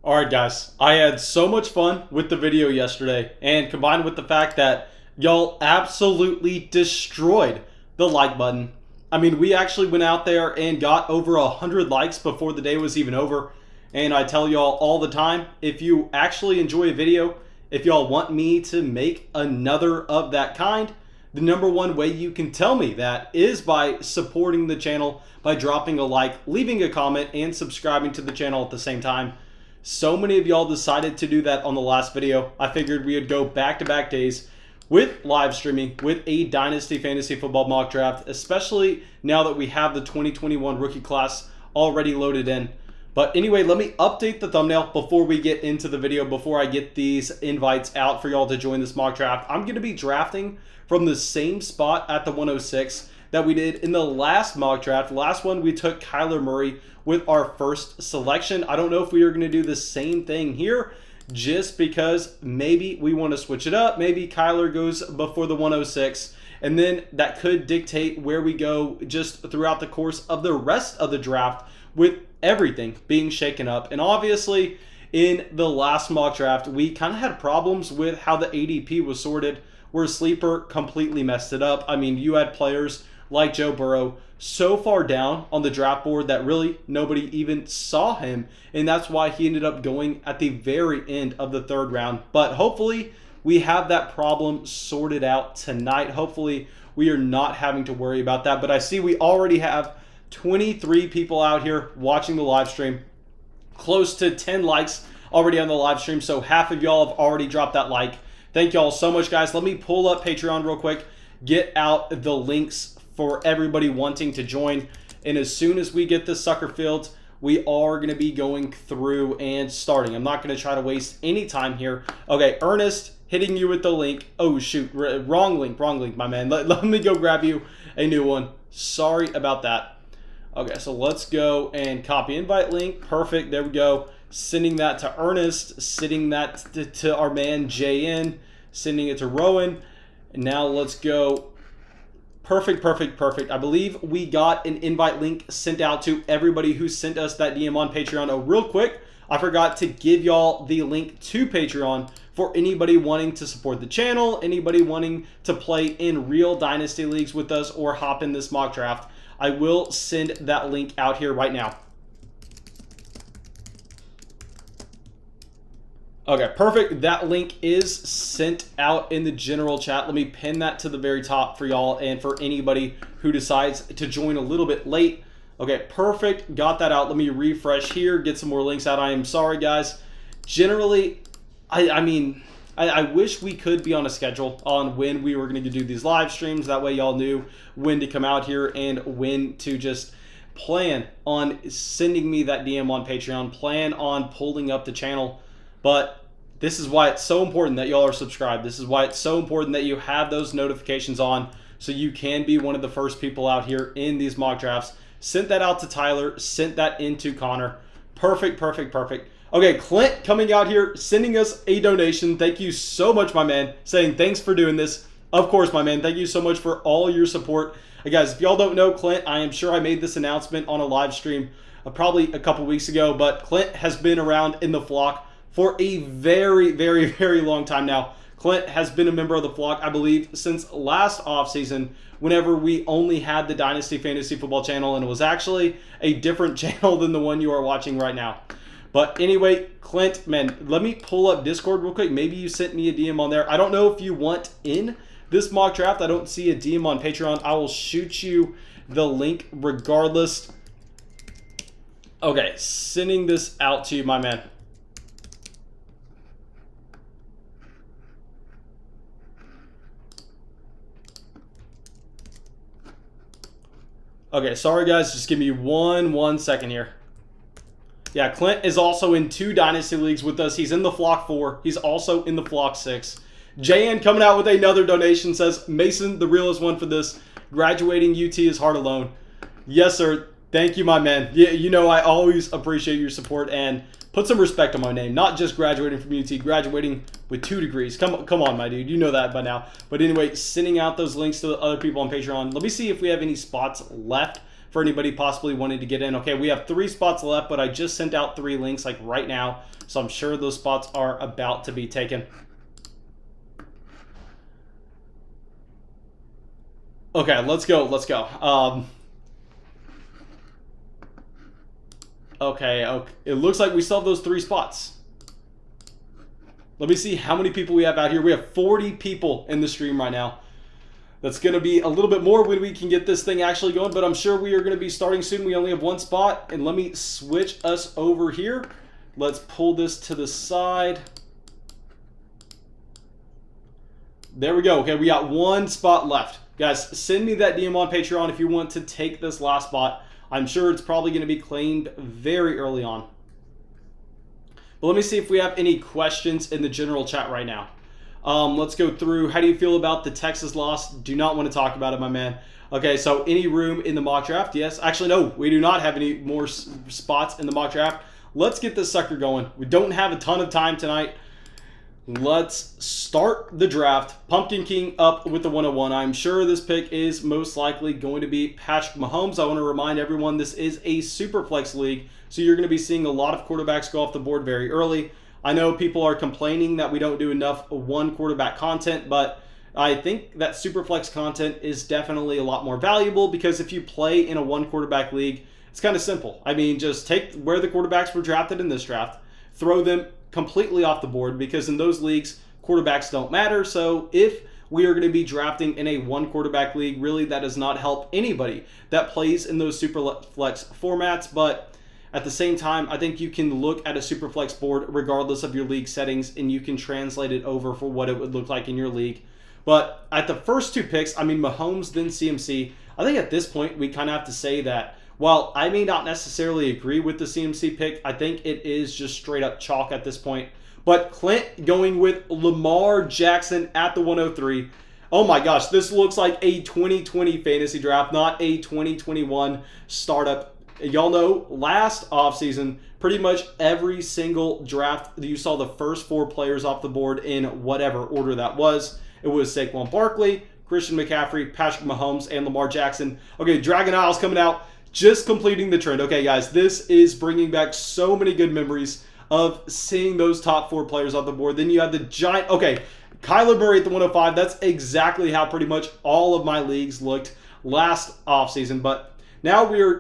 Alright guys, I had so much fun with the video yesterday, and combined with the fact that y'all absolutely destroyed the like button. I mean, we actually went out there and got over 100 likes before the day was even over. And I tell y'all all the time, if you actually enjoy a video, if y'all want me to make another of that kind, the number one way you can tell me that is by supporting the channel, by dropping a like, leaving a comment, and subscribing to the channel at the same time. So many of y'all decided to do that on the last video. I figured we would go back-to-back days with live streaming, with a Dynasty Fantasy Football mock draft, especially now that we have the 2021 rookie class already loaded in. But anyway, let me update the thumbnail before we get into the video, before I get these invites out for y'all to join this mock draft. I'm going to be drafting from the same spot at the 106 that we did in the last mock draft. Last one, we took Kyler Murray with our first selection. I don't know if we are going to do the same thing here, just because maybe we want to switch it up. Maybe Kyler goes before the 106, and then that could dictate where we go just throughout the course of the rest of the draft, with everything being shaken up. And obviously, in the last mock draft, we kind of had problems with how the ADP was sorted, where Sleeper completely messed it up. I mean, you had players like Joe Burrow so far down on the draft board that really nobody even saw him, and that's why he ended up going at the very end of the third round. But hopefully we have that problem sorted out tonight. Hopefully we are not having to worry about that. But I see we already have 23 people out here watching the live stream, close to 10 likes already on the live stream, so half of y'all have already dropped that like. Thank y'all so much, guys. Let me pull up Patreon real quick, get out the links for everybody wanting to join, and as soon as we get this sucker filled, we are going to be going through and starting. I'm not going to try to waste any time here. Okay, Ernest, hitting you with the link. Oh shoot, wrong link, my man. Let me go grab you a new one. Sorry about that. Okay, so let's go and copy invite link. Perfect, there we go. Sending that to Ernest, sending that to our man JN, sending it to Rowan. And now let's go. Perfect. I believe we got an invite link sent out to everybody who sent us that DM on Patreon. Oh, real quick, I forgot to give y'all the link to Patreon for anybody wanting to support the channel, anybody wanting to play in real Dynasty leagues with us or hop in this mock draft. I will send that link out here right now. Okay, perfect. That link is sent out in the general chat. Let me pin that to the very top for y'all and for anybody who decides to join a little bit late. Okay, perfect. Got that out. Let me refresh here, get some more links out. I am sorry, guys. Generally, I wish we could be on a schedule on when we were going to do these live streams. That way y'all knew when to come out here and when to just plan on sending me that DM on Patreon, plan on pulling up the channel. But this is why it's so important that y'all are subscribed. This is why it's so important that you have those notifications on so you can be one of the first people out here in these mock drafts. Sent that out to Tyler, sent that into Connor. Perfect. Okay, Clint coming out here, sending us a donation. Thank you so much, my man, saying thanks for doing this. Of course, my man, thank you so much for all your support. Hey guys, if y'all don't know Clint, I am sure I made this announcement on a live stream probably a couple weeks ago, but Clint has been around in the flock for a very long time now. Clint has been a member of the flock, I believe, since last offseason, whenever we only had the Dynasty Fantasy Football channel, and it was actually a different channel than the one you are watching right now. But anyway, Clint, man, let me pull up Discord real quick. Maybe you sent me a DM on there. I don't know if you want in this mock draft. I don't see a DM on Patreon. I will shoot you the link regardless. Okay, sending this out to you, my man. Okay, sorry guys, just give me one second here. Yeah, Clint is also in 2 Dynasty leagues with us. He's in the Flock 4. He's also in the Flock 6. JN coming out with another donation, says, Mason, the realest one for this. Graduating UT is hard alone. Yes, sir. Thank you, my man. Yeah, you know I always appreciate your support, and put some respect on my name. Not just graduating from UT, graduating with 2 degrees. Come on, my dude. You know that by now. But anyway, sending out those links to the other people on Patreon. Let me see if we have any spots left for anybody possibly wanting to get in. Okay, we have 3 spots left, but I just sent out 3 links like right now, so I'm sure those spots are about to be taken. Okay, let's go. Okay, it looks like we still have those 3 spots. Let me see how many people we have out here. We have 40 people in the stream right now. That's going to be a little bit more when we can get this thing actually going, but I'm sure we are going to be starting soon. We only have 1 spot, and let me switch us over here. Let's pull this to the side. There we go. Okay, we got 1 spot left. Guys, send me that DM on Patreon if you want to take this last spot. I'm sure it's probably going to be claimed very early on. But let me see if we have any questions in the general chat right now. Let's go through. How do you feel about the Texas loss? Do not want to talk about it, my man. Okay, so any room in the mock draft? Yes. Actually, no, we do not have any more spots in the mock draft. Let's get this sucker going. We don't have a ton of time tonight. Let's start the draft. Pumpkin King up with the 101. I'm sure this pick is most likely going to be Patrick Mahomes. I want to remind everyone this is a super flex league, so you're going to be seeing a lot of quarterbacks go off the board very early. I know people are complaining that we don't do enough one quarterback content, but I think that super flex content is definitely a lot more valuable because if you play in a one quarterback league, it's kind of simple. I mean, just take where the quarterbacks were drafted in this draft, throw them completely off the board because in those leagues, quarterbacks don't matter. So if we are going to be drafting in a one quarterback league, really that does not help anybody that plays in those super flex formats. But at the same time, I think you can look at a super flex board regardless of your league settings and you can translate it over for what it would look like in your league. But at the first 2 picks, I mean, Mahomes, then CMC, I think at this point we kind of have to say that while I may not necessarily agree with the CMC pick, I think it is just straight up chalk at this point. But Clint going with Lamar Jackson at the 103. Oh my gosh, this looks like a 2020 fantasy draft, not a 2021 startup. Y'all know last offseason, pretty much every single draft, you saw the first 4 players off the board in whatever order that was. It was Saquon Barkley, Christian McCaffrey, Patrick Mahomes, and Lamar Jackson. Okay, Dragon Isle's coming out. Just completing the trend. Okay, guys, this is bringing back so many good memories of seeing those top 4 players on the board. Then you have the giant... Okay, Kyler Murray at the 105. That's exactly how pretty much all of my leagues looked last offseason. But now we are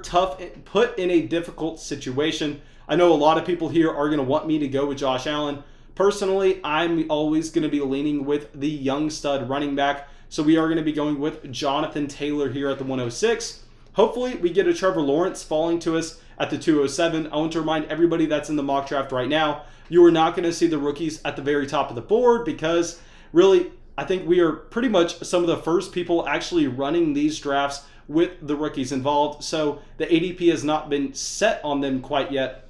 put in a difficult situation. I know a lot of people here are going to want me to go with Josh Allen. Personally, I'm always going to be leaning with the young stud running back. So we are going to be going with Jonathan Taylor here at the 106. Hopefully, we get a Trevor Lawrence falling to us at the 207. I want to remind everybody that's in the mock draft right now, you are not going to see the rookies at the very top of the board because really, I think we are pretty much some of the first people actually running these drafts with the rookies involved. So the ADP has not been set on them quite yet.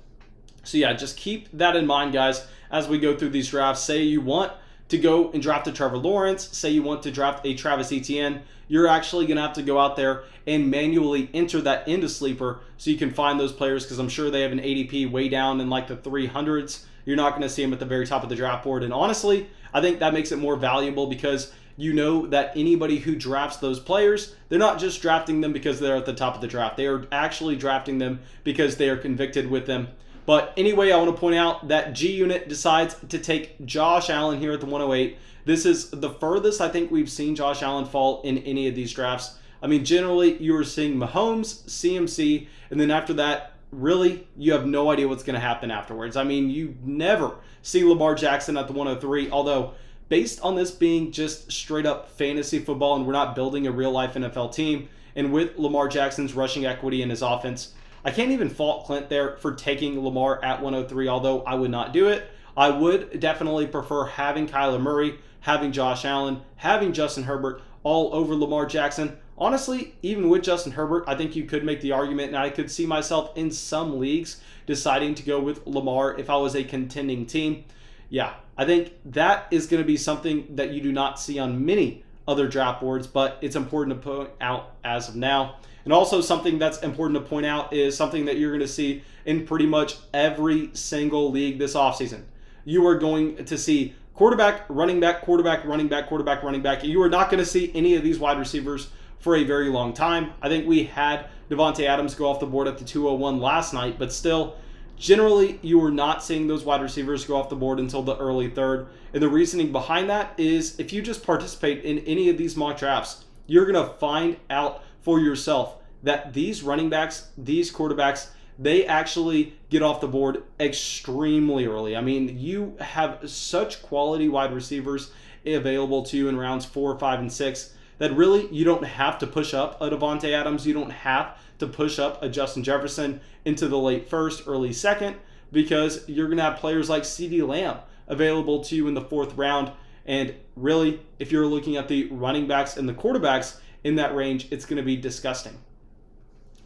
So yeah, just keep that in mind, guys, as we go through these drafts. Say you want to go and draft a Trevor Lawrence, say you want to draft a Travis Etienne, you're actually going to have to go out there and manually enter that into Sleeper so you can find those players because I'm sure they have an ADP way down in like the 300s. You're not going to see them at the very top of the draft board. And honestly, I think that makes it more valuable because you know that anybody who drafts those players, they're not just drafting them because they're at the top of the draft. They are actually drafting them because they are convicted with them. But anyway, I want to point out that G-Unit decides to take Josh Allen here at the 108. This is the furthest I think we've seen Josh Allen fall in any of these drafts. I mean, generally, you are seeing Mahomes, CMC, and then after that, really, you have no idea what's going to happen afterwards. I mean, you never see Lamar Jackson at the 103, although based on this being just straight up fantasy football and we're not building a real-life NFL team, and with Lamar Jackson's rushing equity in his offense, I can't even fault Clint there for taking Lamar at 103, although I would not do it. I would definitely prefer having Kyler Murray, having Josh Allen, having Justin Herbert all over Lamar Jackson. Honestly, even with Justin Herbert, I think you could make the argument, and I could see myself in some leagues deciding to go with Lamar if I was a contending team. Yeah, I think that is going to be something that you do not see on many other draft boards, but it's important to point out as of now. And also something that's important to point out is something that you're going to see in pretty much every single league this offseason. You are going to see quarterback, running back, quarterback, running back, quarterback, running back. You are not going to see any of these wide receivers for a very long time. I think we had Davante Adams go off the board at the 201 last night, but still, generally, you are not seeing those wide receivers go off the board until the early third. And the reasoning behind that is if you just participate in any of these mock drafts, you're going to find out for yourself that these running backs, these quarterbacks, they actually get off the board extremely early. I mean, you have such quality wide receivers available to you in rounds 4, 5, and 6 that really you don't have to push up a Davante Adams. You don't have to push up a Justin Jefferson into the late first, early second, because you're going to have players like CeeDee Lamb available to you in the 4th round. And really, if you're looking at the running backs and the quarterbacks in that range, it's going to be disgusting.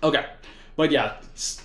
Okay, but yeah,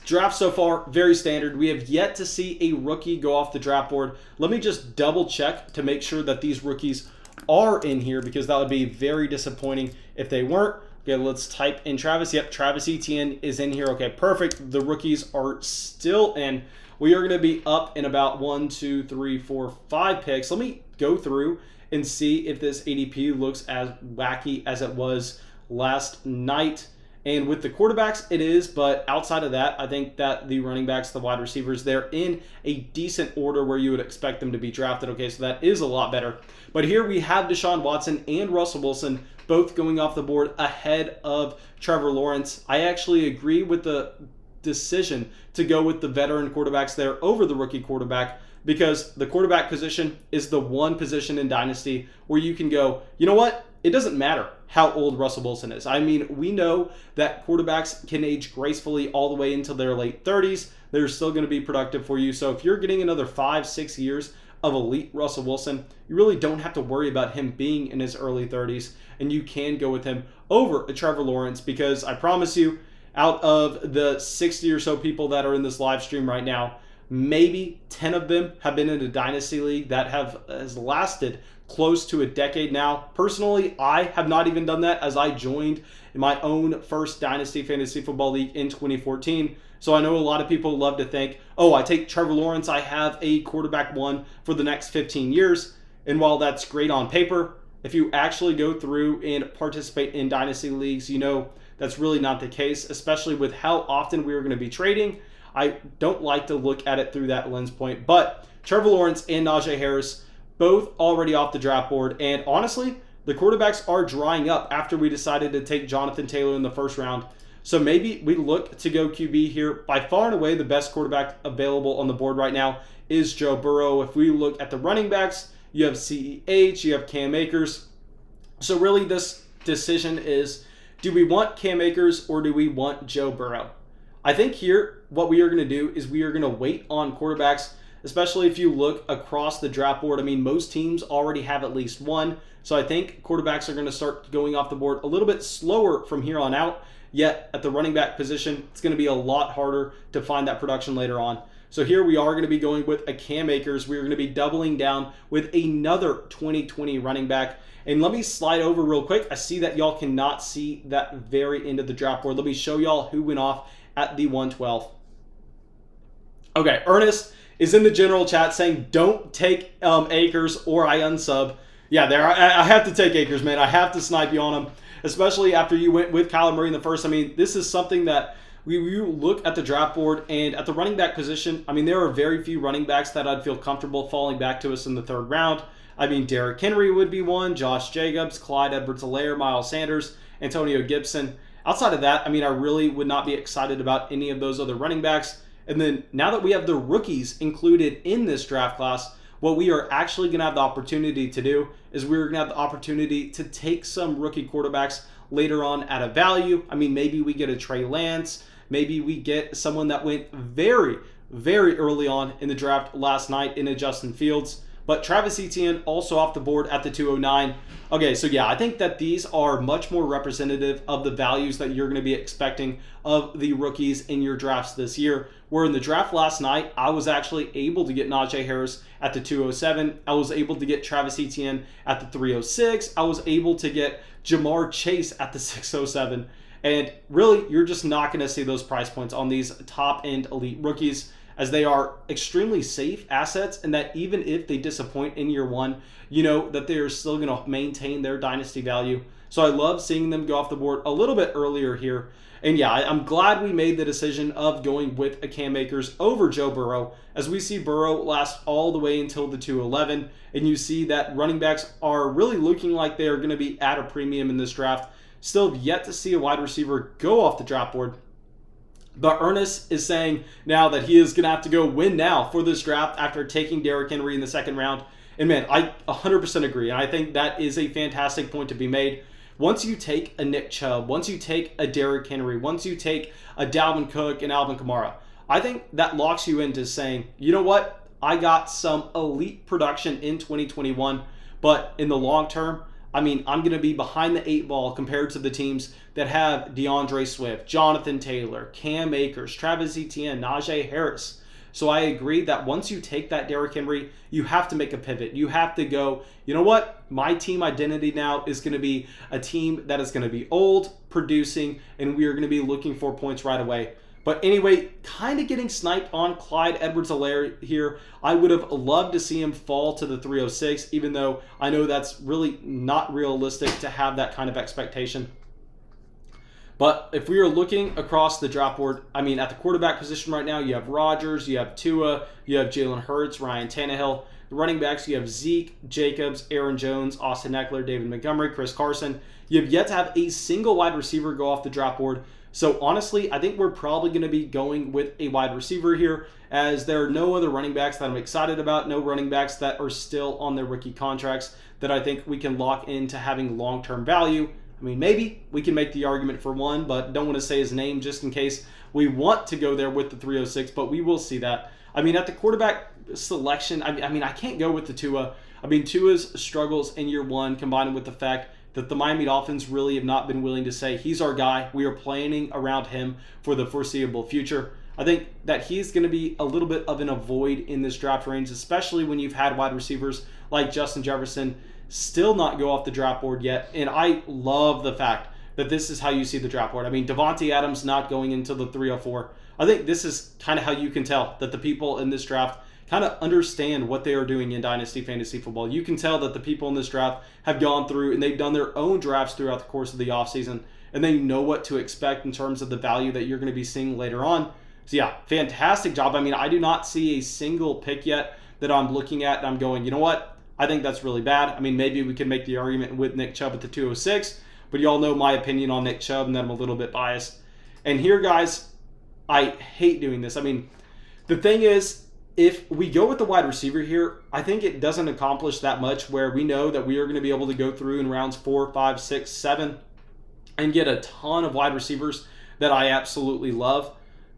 draft so far, very standard. We have yet to see a rookie go off the draft board. Let me just double check to make sure that these rookies are in here, because that would be very disappointing if they weren't. Okay, let's type in Travis. Yep, Travis Etienne is in here. Okay, perfect. The rookies are still in. We are going to be up in about 1, 2, 3, 4, 5 picks. Let me go through and see if this ADP looks as wacky as it was last night. And with the quarterbacks, it is, but outside of that, I think that the running backs, the wide receivers, they're in a decent order where you would expect them to be drafted. Okay, so that is a lot better. But here we have Deshaun Watson and Russell Wilson both going off the board ahead of Trevor Lawrence. I actually agree with the decision to go with the veteran quarterbacks there over the rookie quarterback, because the quarterback position is the one position in Dynasty where you can go, you know what? It doesn't matter how old Russell Wilson is. I mean, we know that quarterbacks can age gracefully all the way into their late 30s. They're still going to be productive for you. So if you're getting another 5, 6 years of elite Russell Wilson, you really don't have to worry about him being in his early 30s, and you can go with him over a Trevor Lawrence, because I promise you, out of the 60 or so people that are in this live stream right now, maybe 10 of them have been in a Dynasty league that has lasted close to a decade now. Personally, I have not even done that, as I joined my own first Dynasty Fantasy Football League in 2014. So I know a lot of people love to think, oh, I take Trevor Lawrence, I have a quarterback one for the next 15 years. And while that's great on paper, if you actually go through and participate in Dynasty leagues, you know that's really not the case, especially with how often we are going to be trading. I don't like to look at it through that lens point. But Trevor Lawrence and Najee Harris, both already off the draft board. And honestly, the quarterbacks are drying up after we decided to take Jonathan Taylor in the first round. So maybe we look to go QB here. By far and away, the best quarterback available on the board right now is Joe Burrow. If we look at the running backs, you have CEH, you have Cam Akers. So really this decision is, do we want Cam Akers or do we want Joe Burrow? I think here what we are going to do is we are going to wait on quarterbacks, especially if you look across the draft board. I mean, most teams already have at least one. So I think quarterbacks are going to start going off the board a little bit slower from here on out. Yet at the running back position, it's going to be a lot harder to find that production later on. So here we are going to be going with a Cam Akers. We're going to be doubling down with another 2020 running back. And let me slide over real quick. I see that y'all cannot see that very end of the draft board. Let me show y'all who went off at the 112. Okay, Ernest is in the general chat saying, don't take Akers or I unsub. Yeah, I have to take Akers, man. I have to snipe you on him, especially after you went with Kyler Murray in the first. I mean, this is something that we look at the draft board, and at the running back position, I mean, there are very few running backs that I'd feel comfortable falling back to us in the third round. I mean, Derrick Henry would be one, Josh Jacobs, Clyde Edwards-Helaire, Miles Sanders, Antonio Gibson. Outside of that, I mean, I really would not be excited about any of those other running backs. And then now that we have the rookies included in this draft class, what we are actually going to have the opportunity to do is we're going to have the opportunity to take some rookie quarterbacks later on at a value. I mean, maybe we get a Trey Lance. Maybe we get someone that went very, very early on in the draft last night in a Justin Fields. But Travis Etienne also off the board at the 209. Okay, so yeah, I think that these are much more representative of the values that you're going to be expecting of the rookies in your drafts this year. Where in the draft last night, I was actually able to get Najee Harris at the 207. I was able to get Travis Etienne at the 306. I was able to get Jamar Chase at the 607. And really, you're just not going to see those price points on these top-end elite rookies, as they are extremely safe assets, and that even if they disappoint in year one, you know that they are still going to maintain their dynasty value. So I love seeing them go off the board a little bit earlier here. And yeah, I'm glad we made the decision of going with a Cam Akers over Joe Burrow, as we see Burrow last all the way until the 211, and you see that running backs are really looking like they are going to be at a premium in this draft. Still have yet to see a wide receiver go off the draft board. But Ernest is saying now that he is going to have to go win now for this draft after taking Derrick Henry in the second round. And man, I 100% agree. And I think that is a fantastic point to be made. Once you take a Nick Chubb, once you take a Derrick Henry, once you take a Dalvin Cook and Alvin Kamara, I think that locks you into saying, you know what? I got some elite production in 2021, but in the long term, I mean, I'm going to be behind the 8 ball compared to the teams that have DeAndre Swift, Jonathan Taylor, Cam Akers, Travis Etienne, Najee Harris. So I agree that once you take that Derrick Henry, you have to make a pivot. You have to go, you know what? My team identity now is going to be a team that is going to be old, producing, and we are going to be looking for points right away. But anyway, kind of getting sniped on Clyde Edwards-Helaire here. I would have loved to see him fall to the 306, even though I know that's really not realistic to have that kind of expectation. But if we are looking across the draft board, I mean, at the quarterback position right now, you have Rodgers, you have Tua, you have Jalen Hurts, Ryan Tannehill. The running backs, you have Zeke, Jacobs, Aaron Jones, Austin Eckler, David Montgomery, Chris Carson. You have yet to have a single wide receiver go off the draft board. So honestly, I think we're probably going to be going with a wide receiver here, as there are no other running backs that I'm excited about, no running backs that are still on their rookie contracts that I think we can lock into having long-term value. I mean, maybe we can make the argument for one, but don't want to say his name just in case we want to go there with the 306, but we will see that. I mean, at the quarterback selection, I mean, I can't go with the Tua. I mean, Tua's struggles in year one, combined with the fact that the Miami Dolphins really have not been willing to say, he's our guy. We are planning around him for the foreseeable future. I think that he's going to be a little bit of an avoid in this draft range, especially when you've had wide receivers like Justin Jefferson still not go off the draft board yet. And I love the fact that this is how you see the draft board. I mean, Devontae Adams not going into the 304. I think this is kind of how you can tell that the people in this draft kind of understand what they are doing in Dynasty Fantasy Football. You can tell that the people in this draft have gone through and they've done their own drafts throughout the course of the offseason, and they know what to expect in terms of the value that you're going to be seeing later on. So yeah, fantastic job. I mean, I do not see a single pick yet that I'm looking at and I'm going, you know what? I think that's really bad. I mean, maybe we can make the argument with Nick Chubb at the 206, but you all know my opinion on Nick Chubb and that I'm a little bit biased. And here, guys, I hate doing this. I mean, the thing is, if we go with the wide receiver here, I think it doesn't accomplish that much, where we know that we are going to be able to go through in rounds 4, 5, 6, 7 and get a ton of wide receivers that I absolutely love.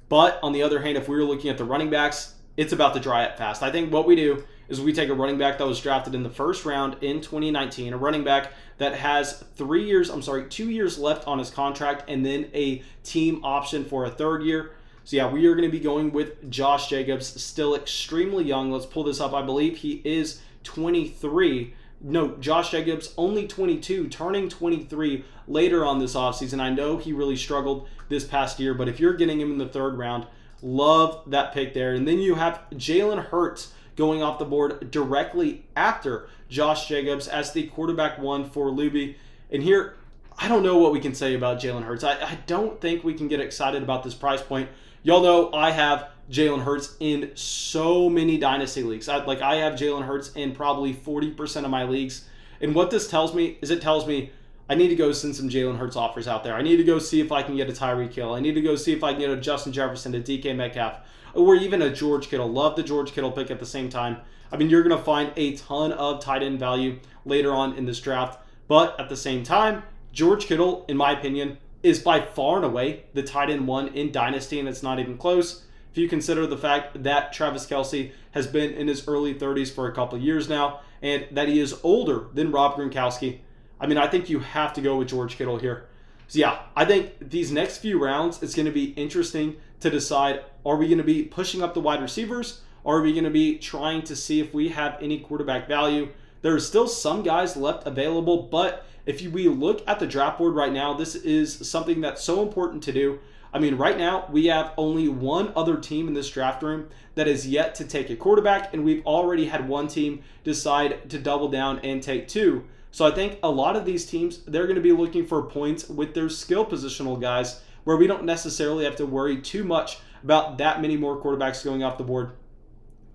But on the other hand, if we were looking at the running backs, it's about to dry up fast. I think what we do is we take a running back that was drafted in the first round in 2019, a running back that has 2 years left on his contract, and then a team option for a third year. So yeah, we are going to be going with Josh Jacobs, still extremely young. Let's pull this up. I believe he is 23. No, Josh Jacobs only 22, turning 23 later on this offseason. I know he really struggled this past year, but if you're getting him in the third round, love that pick there. And then you have Jalen Hurts going off the board directly after Josh Jacobs as the quarterback one for Luby. And here, I don't know what we can say about Jalen Hurts. I don't think we can get excited about this price point. Y'all know I have Jalen Hurts in so many dynasty leagues. I have Jalen Hurts in probably 40% of my leagues. And what this tells me is it tells me I need to go send some Jalen Hurts offers out there. I need to go see if I can get a Tyreek Hill. I need to go see if I can get a Justin Jefferson, a DK Metcalf, or even a George Kittle. Love the George Kittle pick at the same time. I mean, you're going to find a ton of tight end value later on in this draft. But at the same time, George Kittle, in my opinion, is by far and away the tight end one in Dynasty, and it's not even close. If you consider the fact that Travis Kelce has been in his early 30s for a couple of years now, and that he is older than Rob Gronkowski, I mean, I think you have to go with George Kittle here. So yeah, I think these next few rounds, it's going to be interesting to decide, are we going to be pushing up the wide receivers? Or are we going to be trying to see if we have any quarterback value? There are still some guys left available, but if we look at the draft board right now, this is something that's so important to do. I mean, right now, we have only one other team in this draft room that is yet to take a quarterback, and we've already had one team decide to double down and take two. So I think a lot of these teams, they're going to be looking for points with their skill positional guys, where we don't necessarily have to worry too much about that many more quarterbacks going off the board.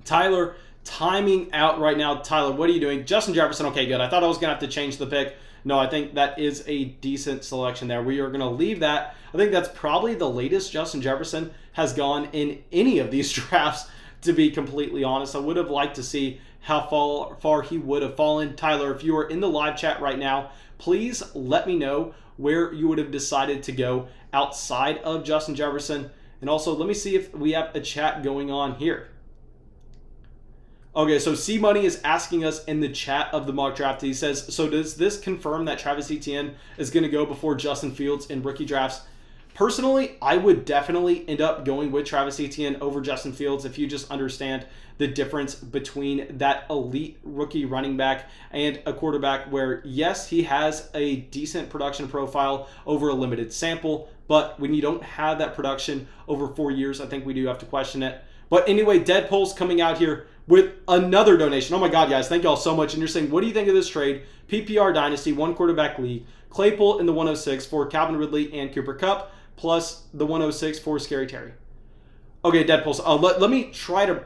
Tyler, timing out right now. Tyler, what are you doing? Justin Jefferson, okay, good. I thought I was going to have to change the pick. No, I think that is a decent selection there. We are going to leave that. I think that's probably the latest Justin Jefferson has gone in any of these drafts, to be completely honest. I would have liked to see how far he would have fallen. Tyler, if you are in the live chat right now, please let me know where you would have decided to go outside of Justin Jefferson. And also, let me see if we have a chat going on here. Okay, so C Money is asking us in the chat of the mock draft. He says, so does this confirm that Travis Etienne is going to go before Justin Fields in rookie drafts? Personally, I would definitely end up going with Travis Etienne over Justin Fields if you just understand the difference between that elite rookie running back and a quarterback where, yes, he has a decent production profile over a limited sample, but when you don't have that production over 4 years, I think we do have to question it. But anyway, Deadpool's coming out here with another donation. Oh my God, guys, thank y'all so much. And you're saying, what do you think of this trade? PPR Dynasty, 1 quarterback league, Claypool in the 106 for Calvin Ridley and Cooper Kupp, plus the 106 for Scary Terry. Okay, Deadpool, let me try to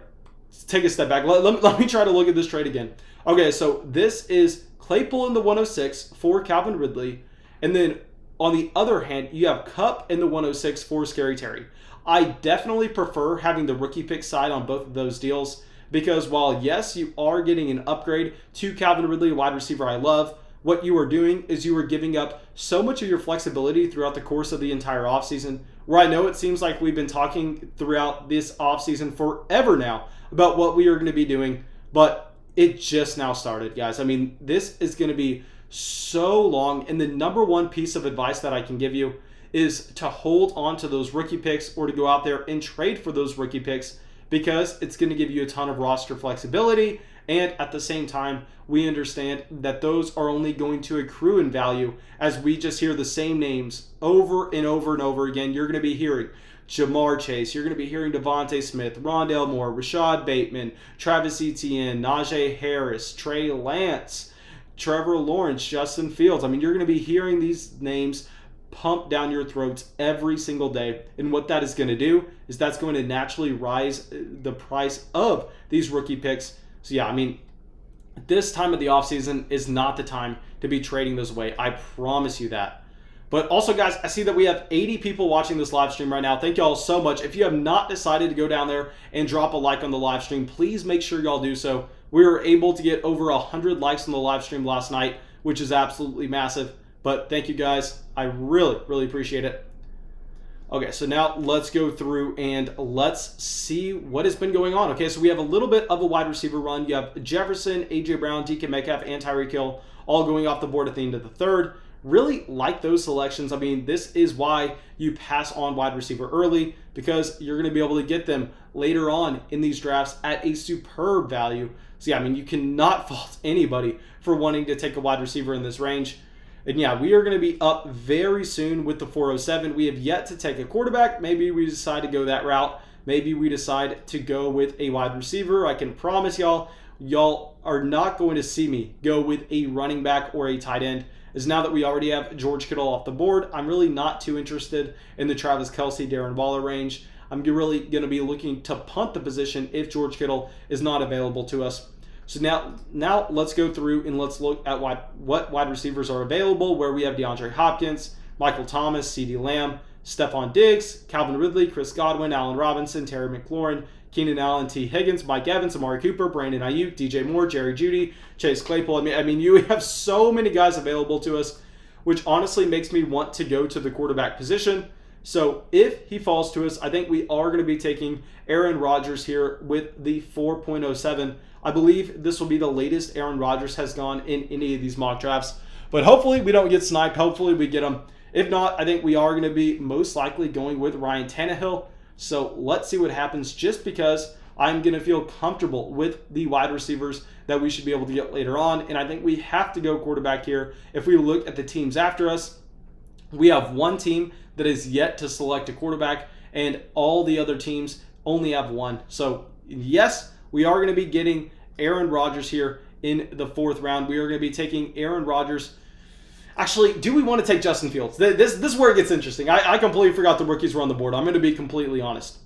take a step back. Let me try to look at this trade again. Okay, so this is Claypool in the 106 for Calvin Ridley. And then on the other hand, you have Kupp in the 106 for Scary Terry. I definitely prefer having the rookie pick side on both of those deals, because while, yes, you are getting an upgrade to Calvin Ridley, a wide receiver I love, what you are doing is you are giving up so much of your flexibility throughout the course of the entire offseason, where I know it seems like we've been talking throughout this offseason forever now about what we are going to be doing, but it just now started, guys. I mean, this is going to be so long, and the number one piece of advice that I can give you is to hold on to those rookie picks or to go out there and trade for those rookie picks, because it's going to give you a ton of roster flexibility. And at the same time, we understand that those are only going to accrue in value as we just hear the same names over and over and over again. You're going to be hearing Jamar Chase. You're going to be hearing Devontae Smith, Rondale Moore, Rashad Bateman, Travis Etienne, Najee Harris, Trey Lance, Trevor Lawrence, Justin Fields. I mean, you're going to be hearing these names pump down your throats every single day. And what that is going to do is that's going to naturally rise the price of these rookie picks. So yeah, I mean, this time of the offseason is not the time to be trading those away. I promise you that. But also, guys, I see that we have 80 people watching this live stream right now. Thank y'all so much. If you have not decided to go down there and drop a like on the live stream, please make sure y'all do so. We were able to get over 100 likes on the live stream last night, which is absolutely massive. But thank you, guys. I really, really appreciate it. Okay, so now let's go through and let's see what has been going on. Okay, so we have a little bit of a wide receiver run. You have Jefferson, A.J. Brown, DK Metcalf, and Tyreek Hill all going off the board at the end of the third. Really like those selections. I mean, this is why you pass on wide receiver early, because you're going to be able to get them later on in these drafts at a superb value. So yeah, I mean, you cannot fault anybody for wanting to take a wide receiver in this range. And yeah, we are going to be up very soon with the 407. We have yet to take a quarterback. Maybe we decide to go that route. Maybe we decide to go with a wide receiver. I can promise y'all are not going to see me go with a running back or a tight end. As now that we already have George Kittle off the board, I'm really not too interested in the Travis Kelce, Darren Waller range. I'm really going to be looking to punt the position if George Kittle is not available to us. So now let's go through and let's look at what wide receivers are available, where we have DeAndre Hopkins, Michael Thomas, CeeDee Lamb, Stephon Diggs, Calvin Ridley, Chris Godwin, Allen Robinson, Terry McLaurin, Keenan Allen, T. Higgins, Mike Evans, Amari Cooper, Brandon Ayuk, DJ Moore, Jerry Jeudy, Chase Claypool. I mean, you have so many guys available to us, which honestly makes me want to go to the quarterback position. So if he falls to us, I think we are going to be taking Aaron Rodgers here with the 4.07. I believe this will be the latest Aaron Rodgers has gone in any of these mock drafts. But hopefully we don't get sniped. Hopefully we get him. If not, I think we are going to be most likely going with Ryan Tannehill. So let's see what happens, just because I'm going to feel comfortable with the wide receivers that we should be able to get later on. And I think we have to go quarterback here. If we look at the teams after us, we have one team that is yet to select a quarterback, and all the other teams only have one. So yes, we are going to be getting Aaron Rodgers here in the 4th round. We are going to be taking Aaron Rodgers. Actually, do we want to take Justin Fields? This is where it gets interesting. I completely forgot the rookies were on the board. I'm going to be completely honest.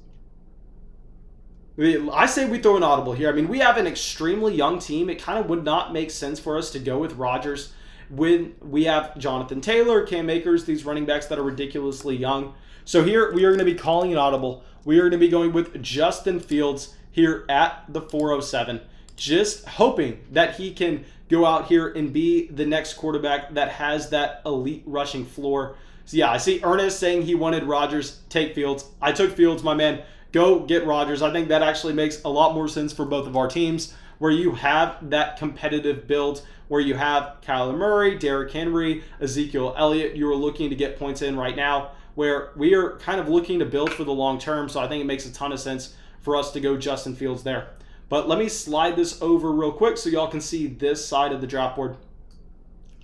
I say we throw an audible here. I mean, we have an extremely young team. It kind of would not make sense for us to go with Rodgers when we have Jonathan Taylor, Cam Akers, these running backs that are ridiculously young. So here we are going to be calling an audible. We are going to be going with Justin Fields here at the 407. Just hoping that he can go out here and be the next quarterback that has that elite rushing floor. So yeah, I see Ernest saying he wanted Rodgers. Take Fields. I took Fields, my man. Go get Rodgers. I think that actually makes a lot more sense for both of our teams, where you have that competitive build, where you have Kyler Murray, Derrick Henry, Ezekiel Elliott. You are looking to get points in right now, where we are kind of looking to build for the long term. So I think it makes a ton of sense for us to go Justin Fields there. But let me slide this over real quick so y'all can see this side of the draft board.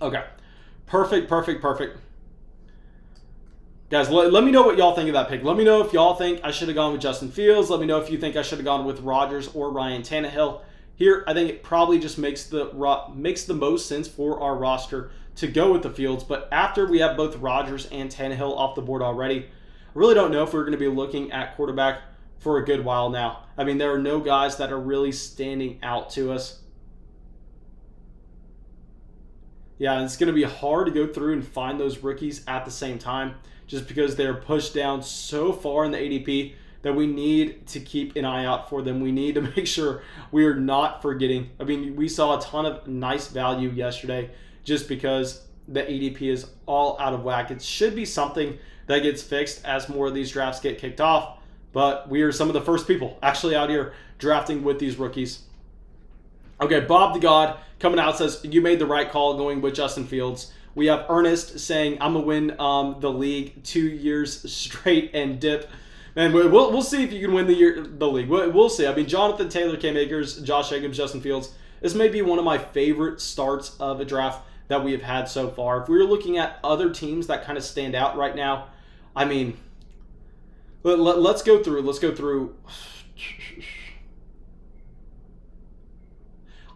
Okay. Perfect. Guys, let me know what y'all think of that pick. Let me know if y'all think I should have gone with Justin Fields. Let me know if you think I should have gone with Rodgers or Ryan Tannehill. Here, I think it probably just makes the most sense for our roster to go with the Fields. But after we have both Rodgers and Tannehill off the board already, I really don't know if we're going to be looking at quarterback for a good while now. I mean, there are no guys that are really standing out to us. Yeah, it's going to be hard to go through and find those rookies at the same time, just because they're pushed down so far in the ADP that we need to keep an eye out for them. We need to make sure we are not forgetting. I mean, we saw a ton of nice value yesterday just because the ADP is all out of whack. It should be something that gets fixed as more of these drafts get kicked off, but we are some of the first people actually out here drafting with these rookies. Okay, Bob the God coming out says, you made the right call going with Justin Fields. We have Ernest saying, I'm going to win the league 2 years straight and dip. Man, we'll see if you can win the league. We'll see. I mean, Jonathan Taylor, Cam Akers, Josh Jacobs, Justin Fields. This may be one of my favorite starts of a draft that we have had so far. If we were looking at other teams that kind of stand out right now, I mean, let's go through.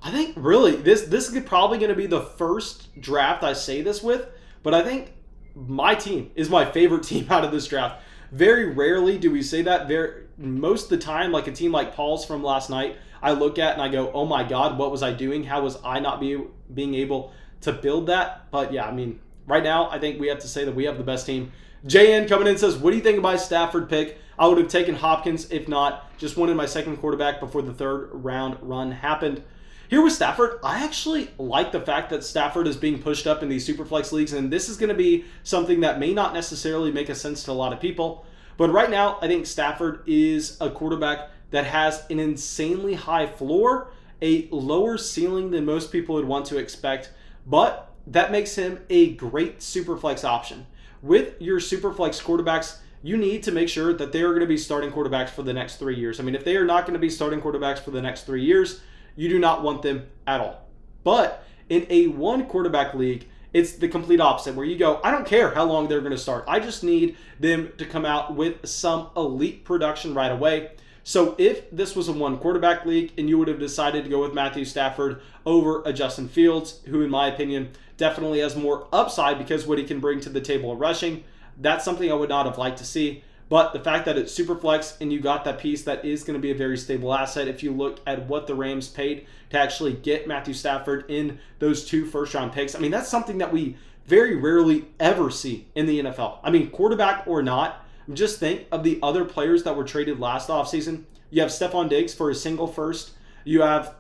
I think really this is probably going to be the first draft I say this with, but I think my team is my favorite team out of this draft. Very rarely do we say that. Most of the time, like a team like Paul's from last night, I look at and I go, oh my God, what was I doing? How was I not being able to build that? But yeah, I mean, right now, I think we have to say that we have the best team. JN coming in says, what do you think of my Stafford pick? I would have taken Hopkins if not. Just wanted my second quarterback before the 3rd round run happened. Here with Stafford, I actually like the fact that Stafford is being pushed up in these Superflex leagues, and this is going to be something that may not necessarily make a sense to a lot of people. But right now, I think Stafford is a quarterback that has an insanely high floor, a lower ceiling than most people would want to expect, but that makes him a great Superflex option. With your Superflex quarterbacks, you need to make sure that they are going to be starting quarterbacks for the next 3 years. I mean, if they are not going to be starting quarterbacks for the next 3 years, you do not want them at all. But in a one quarterback league, it's the complete opposite, where you go, I don't care how long they're going to start. I just need them to come out with some elite production right away. So if this was a one quarterback league and you would have decided to go with Matthew Stafford over a Justin Fields, who in my opinion definitely has more upside because what he can bring to the table of rushing, that's something I would not have liked to see. But the fact that it's super flex and you got that piece that is going to be a very stable asset, if you look at what the Rams paid to actually get Matthew Stafford in those 2 first-round picks, I mean, that's something that we very rarely ever see in the NFL. I mean, quarterback or not, just think of the other players that were traded last offseason. You have Stephon Diggs for a single first. You have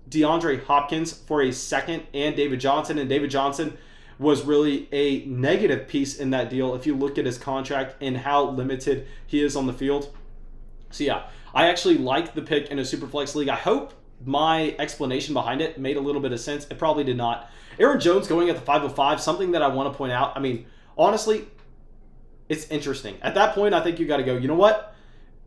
DeAndre Hopkins for a second and David Johnson. And David Johnson was really a negative piece in that deal if you look at his contract and how limited he is on the field. So yeah, I actually like the pick in a Superflex league. I hope my explanation behind it made a little bit of sense. It probably did not. Aaron Jones going at the 505, something that I want to point out. I mean, honestly, it's interesting. At that point, I think you got to go, you know what?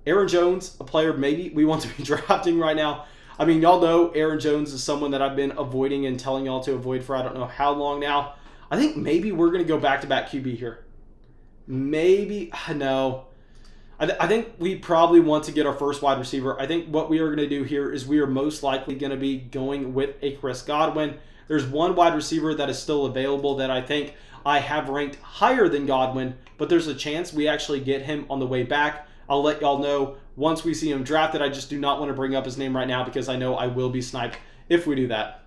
Aaron Jones, a player maybe we want to be drafting right now. I mean, y'all know Aaron Jones is someone that I've been avoiding and telling y'all to avoid for I don't know how long now. I think maybe we're going to go back-to-back QB here. Maybe, no. I think we probably want to get our first wide receiver. I think what we are going to do here is we are most likely going to be going with a Chris Godwin. There's one wide receiver that is still available that I think I have ranked higher than Godwin, but there's a chance we actually get him on the way back. I'll let y'all know once we see him drafted. I just do not want to bring up his name right now because I know I will be sniped if we do that.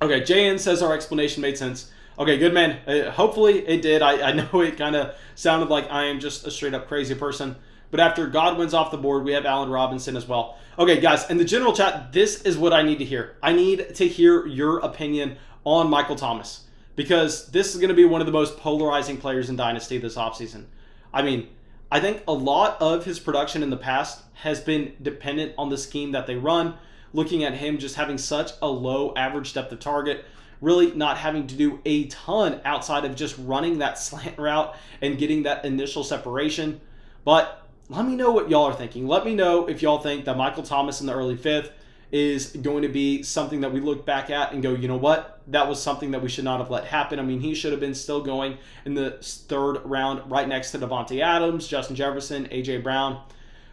Okay, JN says our explanation made sense. Okay, good, man. Hopefully it did. I know it kind of sounded like I am just a straight-up crazy person. But after Godwin's off the board, we have Allen Robinson as well. Okay, guys, in the general chat, this is what I need to hear. I need to hear your opinion on Michael Thomas because this is going to be one of the most polarizing players in Dynasty this offseason. I mean, I think a lot of his production in the past has been dependent on the scheme that they run, looking at him just having such a low average depth of target, really not having to do a ton outside of just running that slant route and getting that initial separation. But let me know what y'all are thinking. Let me know if y'all think that Michael Thomas in the early 5th is going to be something that we look back at and go, you know what? That was something that we should not have let happen. I mean, he should have been still going in the 3rd round right next to Devontae Adams, Justin Jefferson, A.J. Brown.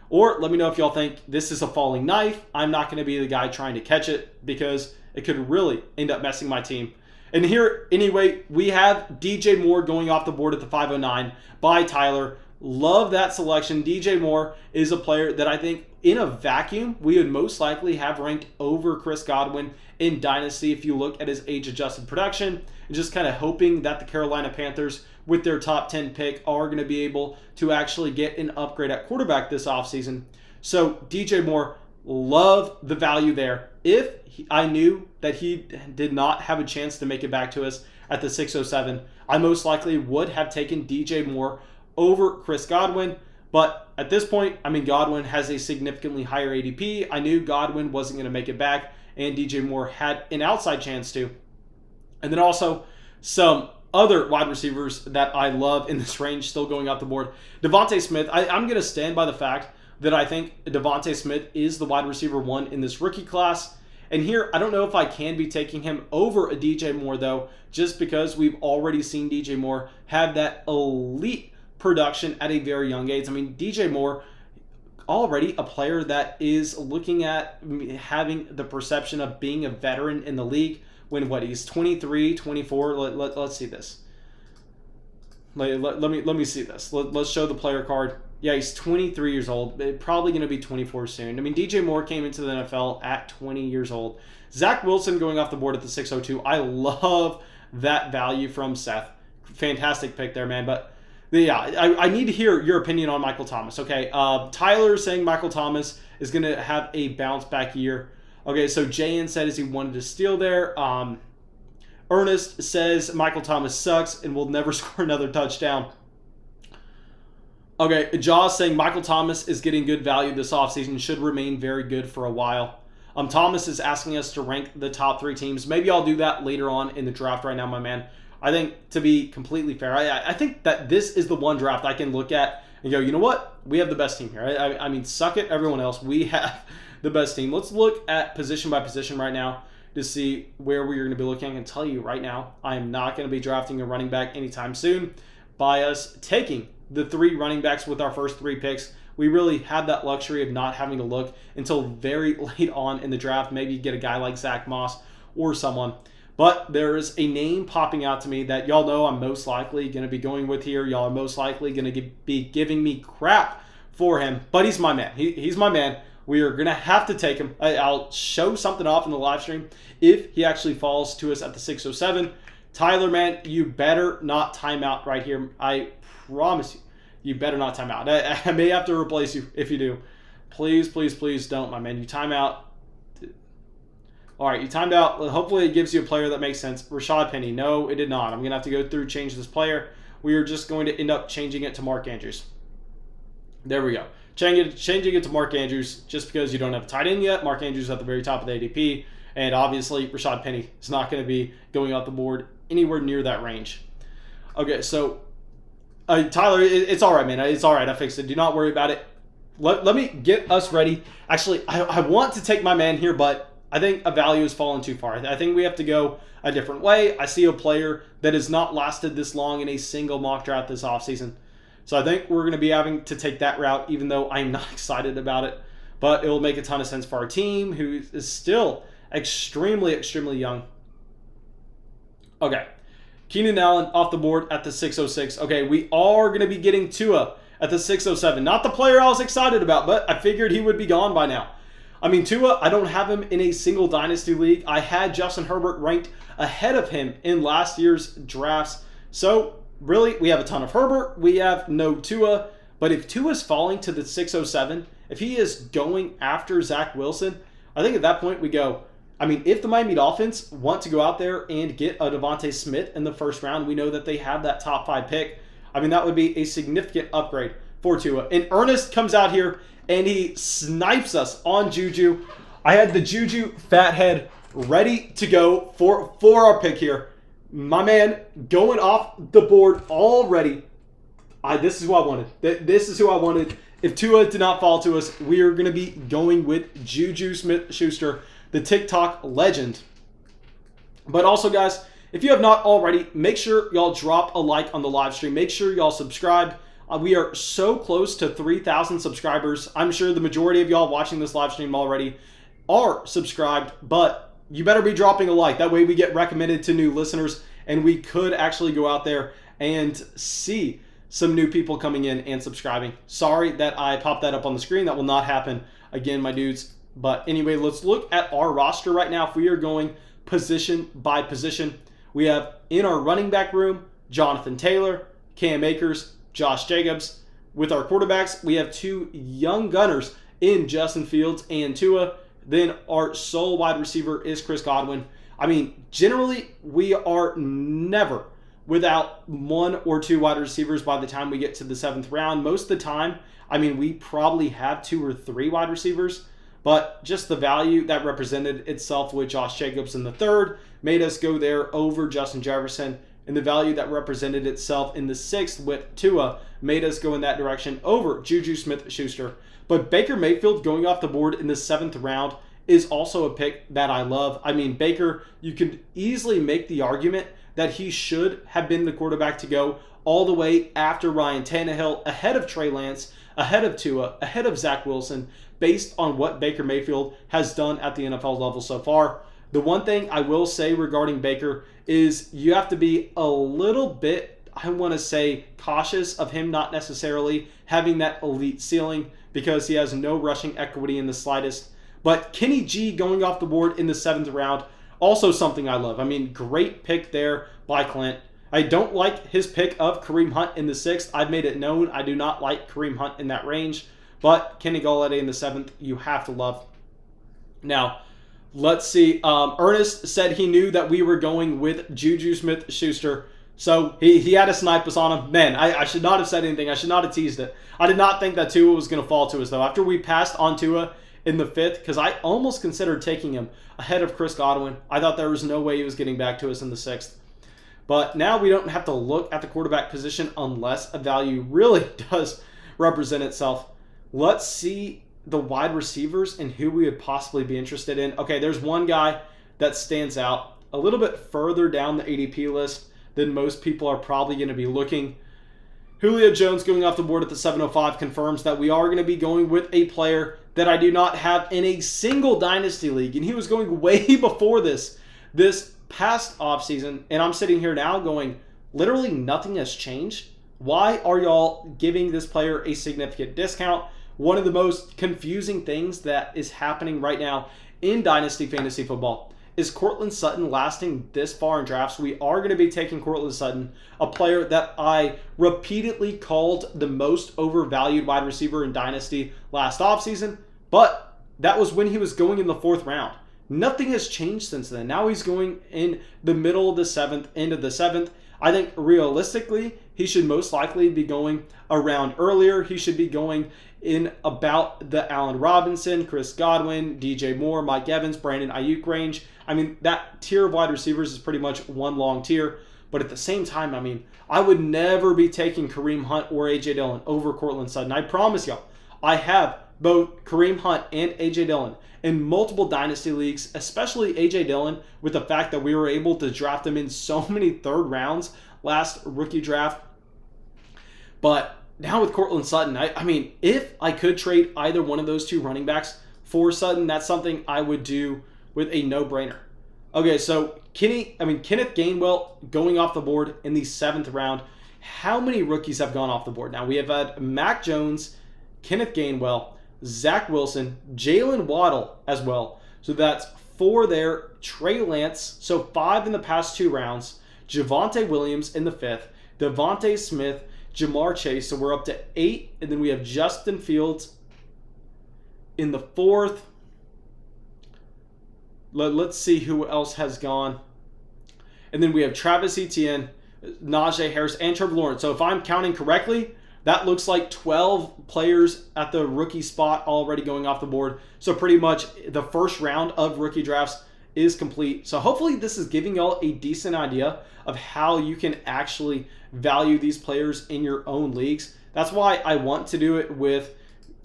Or let me know if y'all think this is a falling knife. I'm not going to be the guy trying to catch it because it could really end up messing my team. And here, anyway, we have DJ Moore going off the board at the 509 by Tyler. Love that selection. DJ Moore is a player that I think in a vacuum, we would most likely have ranked over Chris Godwin in Dynasty if you look at his age-adjusted production. And just kind of hoping that the Carolina Panthers, with their top 10 pick, are going to be able to actually get an upgrade at quarterback this offseason. So DJ Moore, love the value there. If I knew that he did not have a chance to make it back to us at the 607, I most likely would have taken DJ Moore over Chris Godwin. But at this point, I mean, Godwin has a significantly higher ADP. I knew Godwin wasn't going to make it back, and DJ Moore had an outside chance to. And then also some other wide receivers that I love in this range still going off the board. Devontae Smith, I'm going to stand by the fact that I think Devontae Smith is the wide receiver 1 in this rookie class. And here, I don't know if I can be taking him over a DJ Moore, though, just because we've already seen DJ Moore have that elite production at a very young age. I mean, DJ Moore, already a player that is looking at having the perception of being a veteran in the league when, he's 23, 24. Let's see this. Let me see this. Let's show the player card. Yeah, he's 23 years old. Probably going to be 24 soon. I mean, DJ Moore came into the NFL at 20 years old. Zach Wilson going off the board at the 602. I love that value from Seth. Fantastic pick there, man. But yeah, I need to hear your opinion on Michael Thomas. Okay, Tyler saying Michael Thomas is going to have a bounce back year. Okay, so JN said as he wanted to steal there. Ernest says Michael Thomas sucks and will never score another touchdown. Okay, Jaws saying Michael Thomas is getting good value this offseason, should remain very good for a while. Thomas is asking us to rank the top 3 teams. Maybe I'll do that later on in the draft right now, my man. I think, to be completely fair, I think that this is the one draft I can look at and go, you know what? We have the best team here. I mean, suck it, everyone else. We have the best team. Let's look at position by position right now to see where we're going to be looking. I can tell you right now, I am not going to be drafting a running back anytime soon. By us taking the 3 running backs with our first 3 picks, we really have that luxury of not having to look until very late on in the draft. Maybe get a guy like Zach Moss or someone. But there is a name popping out to me that y'all know I'm most likely going to be going with here. Y'all are most likely going to be giving me crap for him. But he's my man. He's my man. We are going to have to take him. I'll show something off in the live stream if he actually falls to us at the 607. Tyler, man, you better not time out right here. I promise you, you better not time out. I may have to replace you if you do. Please, please, please don't, my man. You time out. All right, you timed out. Hopefully it gives you a player that makes sense. Rashad Penny. No, it did not. I'm going to have to go through, change this player. We are just going to end up changing it to Mark Andrews. There we go. Changing it to Mark Andrews just because you don't have a tight end yet. Mark Andrews at the very top of the ADP. And obviously, Rashad Penny is not going to be going off the board anywhere near that range. Okay, so Tyler, it's all right, man. It's all right. I fixed it. Do not worry about it. Let me get us ready. Actually, I want to take my man here, but I think a value has fallen too far. I think we have to go a different way. I see a player that has not lasted this long in a single mock draft this offseason. So I think we're going to be having to take that route, even though I'm not excited about it. But it will make a ton of sense for our team, who is still extremely, extremely young. Okay. Keenan Allen off the board at the 606. Okay, we are going to be getting Tua at the 607. Not the player I was excited about, but I figured he would be gone by now. I mean, Tua, I don't have him in a single Dynasty league. I had Justin Herbert ranked ahead of him in last year's drafts. So, really, we have a ton of Herbert. We have no Tua. But if Tua's falling to the 607, if he is going after Zach Wilson, I think at that point we go, I mean, if the Miami Dolphins want to go out there and get a Devontae Smith in the first round, we know that they have that top 5 pick. I mean, that would be a significant upgrade for Tua. And Ernest comes out here and he snipes us on Juju. I had the Juju fathead ready to go for our pick here. My man going off the board already. This is who I wanted. This is who I wanted. If Tua did not fall to us, we are going to be going with Juju Smith-Schuster, the TikTok legend. But also, guys, if you have not already, make sure y'all drop a like on the live stream. Make sure y'all subscribe. We are so close to 3,000 subscribers. I'm sure the majority of y'all watching this live stream already are subscribed, but you better be dropping a like. That way we get recommended to new listeners, and we could actually go out there and see some new people coming in and subscribing. Sorry that I popped that up on the screen. That will not happen again, my dudes. But anyway, let's look at our roster right now. If we are going position by position, we have in our running back room, Jonathan Taylor, Cam Akers, Josh Jacobs. With our quarterbacks, we have 2 young gunners in Justin Fields and Tua. Then our sole wide receiver is Chris Godwin. I mean, generally, we are never without 1 or 2 wide receivers by the time we get to the 7th round. Most of the time, I mean, we probably have 2 or 3 wide receivers, but just the value that represented itself with Josh Jacobs in the 3rd made us go there over Justin Jefferson, and the value that represented itself in the 6th with Tua made us go in that direction over Juju Smith-Schuster. But Baker Mayfield going off the board in the 7th round is also a pick that I love. I mean, Baker, you could easily make the argument that he should have been the quarterback to go all the way after Ryan Tannehill, ahead of Trey Lance, ahead of Tua, ahead of Zach Wilson, based on what Baker Mayfield has done at the NFL level so far. The one thing I will say regarding Baker is you have to be a little bit, I want to say, cautious of him not necessarily having that elite ceiling because he has no rushing equity in the slightest. But Kenny G going off the board in the 7th round, also something I love. I mean, great pick there by Clint. I don't like his pick of Kareem Hunt in the 6th. I've made it known I do not like Kareem Hunt in that range. But Kenny Golladay in the 7th, you have to love. Now, let's see. Ernest said he knew that we were going with Juju Smith-Schuster. So he had to snipe us on him. Man, I should not have said anything. I should not have teased it. I did not think that Tua was going to fall to us, though. After we passed on Tua in the 5th, because I almost considered taking him ahead of Chris Godwin. I thought there was no way he was getting back to us in the 6th. But now we don't have to look at the quarterback position unless a value really does represent itself. Let's see the wide receivers and who we would possibly be interested in. Okay, there's one guy that stands out a little bit further down the ADP list than most people are probably going to be looking. Julio Jones going off the board at the 705 confirms that we are going to be going with a player that I do not have in a single Dynasty league. And he was going way before this past offseason. And I'm sitting here now going, literally nothing has changed. Why are y'all giving this player a significant discount? One of the most confusing things that is happening right now in Dynasty Fantasy Football is Cortland Sutton lasting this far in drafts. We are going to be taking Cortland Sutton, a player that I repeatedly called the most overvalued wide receiver in Dynasty last offseason, but that was when he was going in the 4th round. Nothing has changed since then. Now he's going in the middle of the 7th, end of the 7th. I think realistically, he should most likely be going around earlier. He should be going in about the Allen Robinson, Chris Godwin, DJ Moore, Mike Evans, Brandon Ayuk range. I mean, that tier of wide receivers is pretty much one long tier. But at the same time, I mean, I would never be taking Kareem Hunt or A.J. Dillon over Cortland Sutton. I promise y'all, I have both Kareem Hunt and A.J. Dillon in multiple Dynasty leagues, especially A.J. Dillon, with the fact that we were able to draft him in so many 3rd rounds last rookie draft. But now with Cortland Sutton, I mean, if I could trade either one of those two running backs for Sutton, that's something I would do with a no-brainer. Okay, so Kenneth Gainwell going off the board in the 7th round. How many rookies have gone off the board? Now, we have had Mac Jones, Kenneth Gainwell, Zach Wilson, Jalen Waddle as well. So that's 4 there. Trey Lance, so 5 in the past 2 rounds. Javonte Williams in the 5th. Devontae Smith, Jamar Chase. So we're up to 8. And then we have Justin Fields in the 4th. Let's see who else has gone. And then we have Travis Etienne, Najee Harris, and Trevor Lawrence. So if I'm counting correctly, that looks like 12 players at the rookie spot already going off the board. So pretty much the first round of rookie drafts is complete. So hopefully this is giving y'all a decent idea of how you can actually value these players in your own leagues. That's why I want to do it with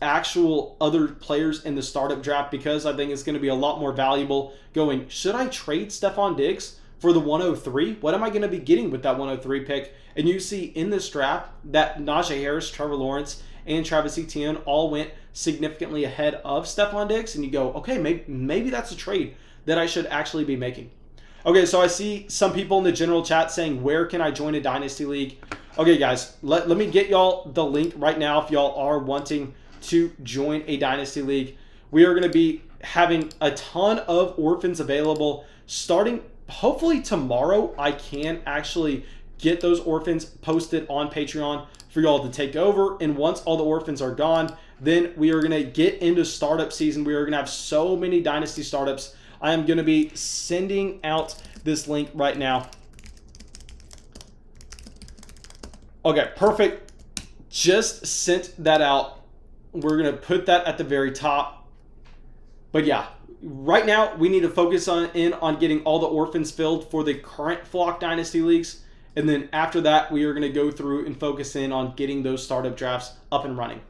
actual other players in the startup draft, because I think it's going to be a lot more valuable going, should I trade Stephon Diggs for the 103? What am I going to be getting with that 103 pick? And you see in this draft that Najee Harris, Trevor Lawrence, and Travis Etienne all went significantly ahead of Stephon Diggs, and you go, okay, maybe that's a trade that I should actually be making. Okay, so I see some people in the general chat saying, where can I join a Dynasty League? Okay, guys, let me get y'all the link right now if y'all are wanting to join a Dynasty League. We are going to be having a ton of orphans available starting hopefully tomorrow. I can actually get those orphans posted on Patreon for y'all to take over. And once all the orphans are gone, then we are going to get into startup season. We are going to have so many Dynasty startups. I am going to be sending out this link right now. Okay, perfect. Just sent that out. We're going to put that at the very top. But yeah, right now we need to focus on getting all the orphans filled for the current Flock Dynasty Leagues. And then after that, we are going to go through and focus in on getting those startup drafts up and running.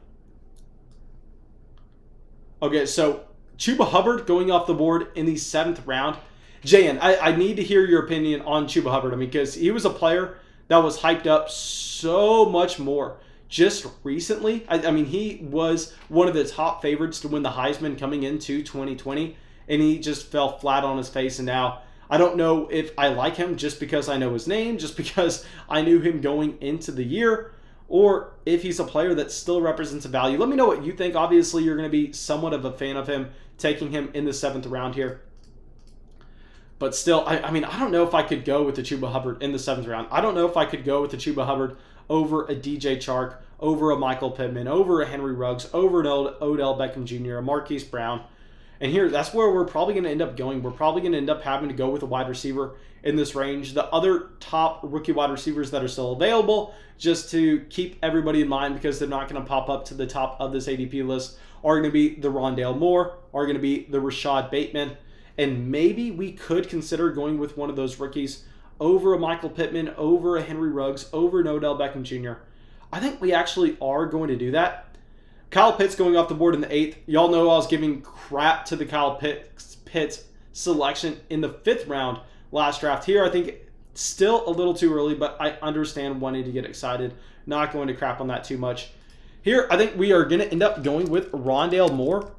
Okay, so Chuba Hubbard going off the board in the 7th round. Jayan, I need to hear your opinion on Chuba Hubbard. I mean, because he was a player that was hyped up so much more just recently. I mean, he was one of the top favorites to win the Heisman coming into 2020, and he just fell flat on his face. And now I don't know if I like him just because I know his name, just because I knew him going into the year, or if he's a player that still represents a value. Let me know what you think. Obviously, you're going to be somewhat of a fan of him, taking him in the 7th round here. But still, I mean, I don't know if I could go with the Chuba Hubbard in the 7th round. I don't know if I could go with the Chuba Hubbard over a DJ Chark, over a Michael Pittman, over a Henry Ruggs, over an Odell Beckham Jr., a Marquise Brown. And here, that's where we're probably going to end up going. We're probably going to end up having to go with a wide receiver in this range. The other top rookie wide receivers that are still available, just to keep everybody in mind because they're not going to pop up to the top of this ADP list, are going to be the Rondale Moore, are going to be the Rashad Bateman. And maybe we could consider going with one of those rookies over a Michael Pittman, over a Henry Ruggs, over an Odell Beckham Jr. I think we actually are going to do that. Kyle Pitts going off the board in the 8th. Y'all know I was giving crap to the Kyle Pitts selection in the 5th round last draft. Here, I think still a little too early, but I understand wanting to get excited. Not going to crap on that too much. Here, I think we are going to end up going with Rondale Moore.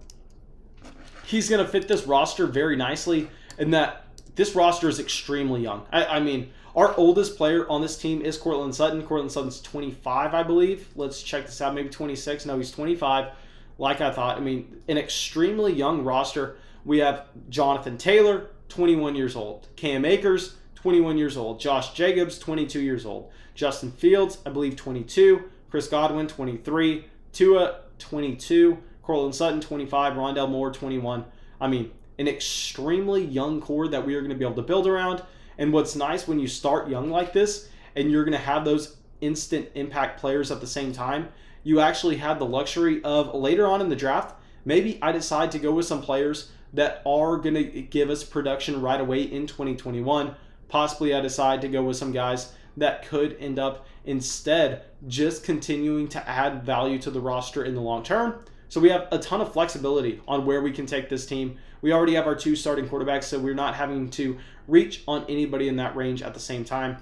He's going to fit this roster very nicely in that this roster is extremely young. I mean, our oldest player on this team is Cortland Sutton. Cortland Sutton's 25, I believe. Let's check this out. Maybe 26. No, he's 25, like I thought. I mean, an extremely young roster. We have Jonathan Taylor, 21 years old. Cam Akers, 21 years old. Josh Jacobs, 22 years old. Justin Fields, I believe, 22. Chris Godwin, 23. Tua, 22. Cortland Sutton, 25. Rondale Moore, 21. I mean, an extremely young core that we are going to be able to build around. And what's nice when you start young like this and you're going to have those instant impact players at the same time, you actually have the luxury of later on in the draft, maybe I decide to go with some players that are going to give us production right away in 2021. Possibly I decide to go with some guys that could end up instead just continuing to add value to the roster in the long term. So we have a ton of flexibility on where we can take this team. We already have our 2 starting quarterbacks, so we're not having to reach on anybody in that range at the same time.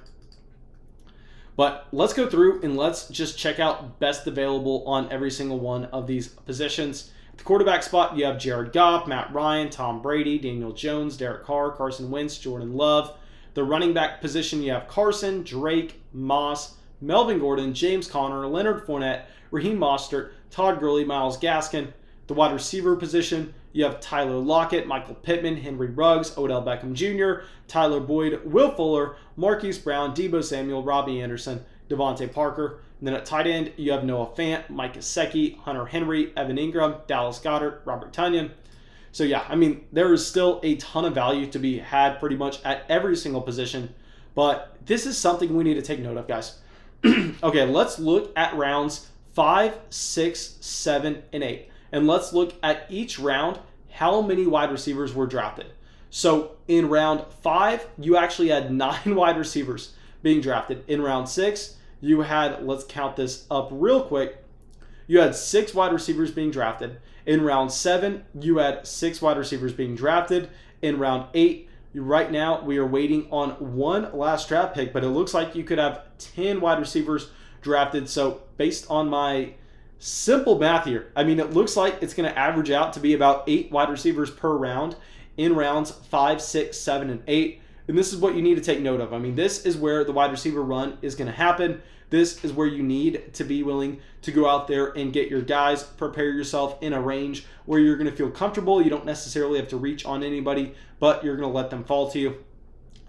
But let's go through and let's just check out best available on every single one of these positions. At the quarterback spot, you have Jared Goff, Matt Ryan, Tom Brady, Daniel Jones, Derek Carr, Carson Wentz, Jordan Love. The running back position, you have Carson, Drake, Moss, Melvin Gordon, James Conner, Leonard Fournette, Raheem Mostert, Todd Gurley, Myles Gaskin. The wide receiver position, you have Tyler Lockett, Michael Pittman, Henry Ruggs, Odell Beckham Jr., Tyler Boyd, Will Fuller, Marquise Brown, Deebo Samuel, Robbie Anderson, Devontae Parker. And then at tight end, you have Noah Fant, Mike Gesicki, Hunter Henry, Evan Ingram, Dallas Goedert, Robert Tonyan. So yeah, I mean, there is still a ton of value to be had pretty much at every single position. But this is something we need to take note of, guys. Okay, let's look at rounds 5, 6, 7, and 8. And let's look at each round, how many wide receivers were drafted. So in round 5, you actually had 9 wide receivers being drafted. In round 6, you had, let's count this up real quick, you had 6 wide receivers being drafted. In round 7, you had 6 wide receivers being drafted. In round 8, right now we are waiting on one last draft pick, but it looks like you could have 10 wide receivers drafted. So based on my simple math here, I mean, it looks like it's going to average out to be about 8 wide receivers per round in rounds 5, 6, 7, and 8. And this is what you need to take note of. I mean, this is where the wide receiver run is going to happen. This is where you need to be willing to go out there and get your guys, prepare yourself in a range where you're going to feel comfortable. You don't necessarily have to reach on anybody, but you're going to let them fall to you.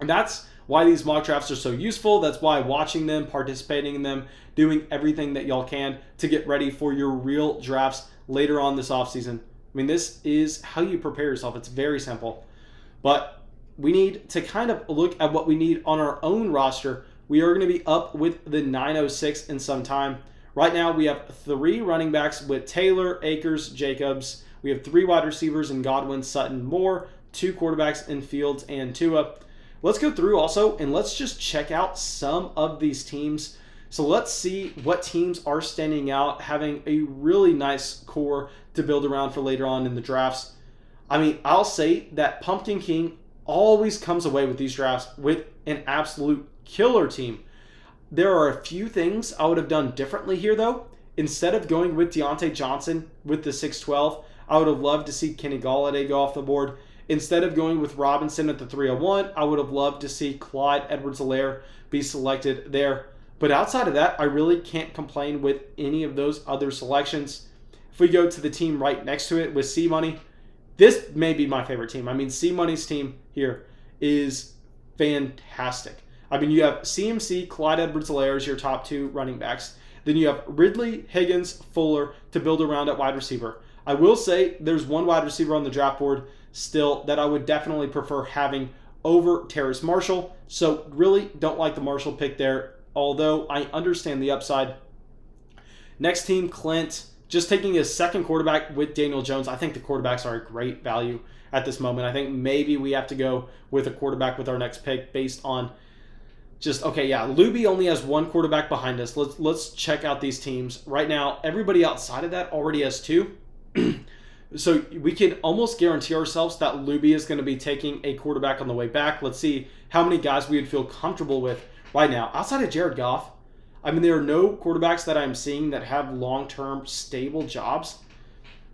And that's why these mock drafts are so useful. That's why watching them, participating in them, doing everything that y'all can to get ready for your real drafts later on this offseason. I mean, this is how you prepare yourself. It's very simple. But we need to kind of look at what we need on our own roster. We are going to be up with the 906 in some time. Right now, we have 3 running backs with Taylor, Akers, Jacobs. We have 3 wide receivers in Godwin, Sutton, Moore, 2 quarterbacks in Fields and Tua. Let's go through also, and let's just check out some of these teams. So let's see what teams are standing out, having a really nice core to build around for later on in the drafts. I mean, I'll say that Pumpkin King always comes away with these drafts with an absolute killer team. There are a few things I would have done differently here, though. Instead of going with Deontay Johnson with the 612, I would have loved to see Kenny Golladay go off the board. Instead of going with Robinson at the 301, I would have loved to see Clyde Edwards-Helaire be selected there. But outside of that, I really can't complain with any of those other selections. If we go to the team right next to it with C-Money, this may be my favorite team. I mean, C-Money's team here is fantastic. I mean, you have CMC, Clyde Edwards-Helaire as your top 2 running backs. Then you have Ridley, Higgins, Fuller to build around at wide receiver. I will say there's one wide receiver on the draft board still that I would definitely prefer having over Terrace Marshall. So really don't like the Marshall pick there, although I understand the upside. Next team, Clint, just taking his second quarterback with Daniel Jones. I think the quarterbacks are a great value at this moment. I think maybe we have to go with a quarterback with our next pick based on just, okay, yeah, Luby only has 1 quarterback behind us. Let's check out these teams. Right now, everybody outside of that already has 2. So we can almost guarantee ourselves that Luby is going to be taking a quarterback on the way back. Let's see how many guys we would feel comfortable with right now. Outside of Jared Goff, I mean, there are no quarterbacks that I'm seeing that have long-term stable jobs.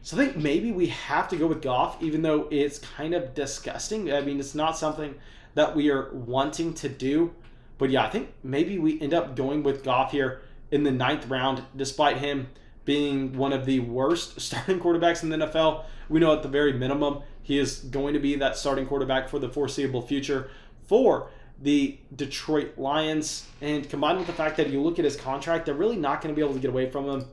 So I think maybe we have to go with Goff, even though it's kind of disgusting. I mean, it's not something that we are wanting to do. But yeah, I think maybe we end up going with Goff here in the 9th round, despite him being one of the worst starting quarterbacks in the NFL. We know at the very minimum he is going to be that starting quarterback for the foreseeable future for the Detroit Lions. And combined with the fact that you look at his contract, they're really not going to be able to get away from him.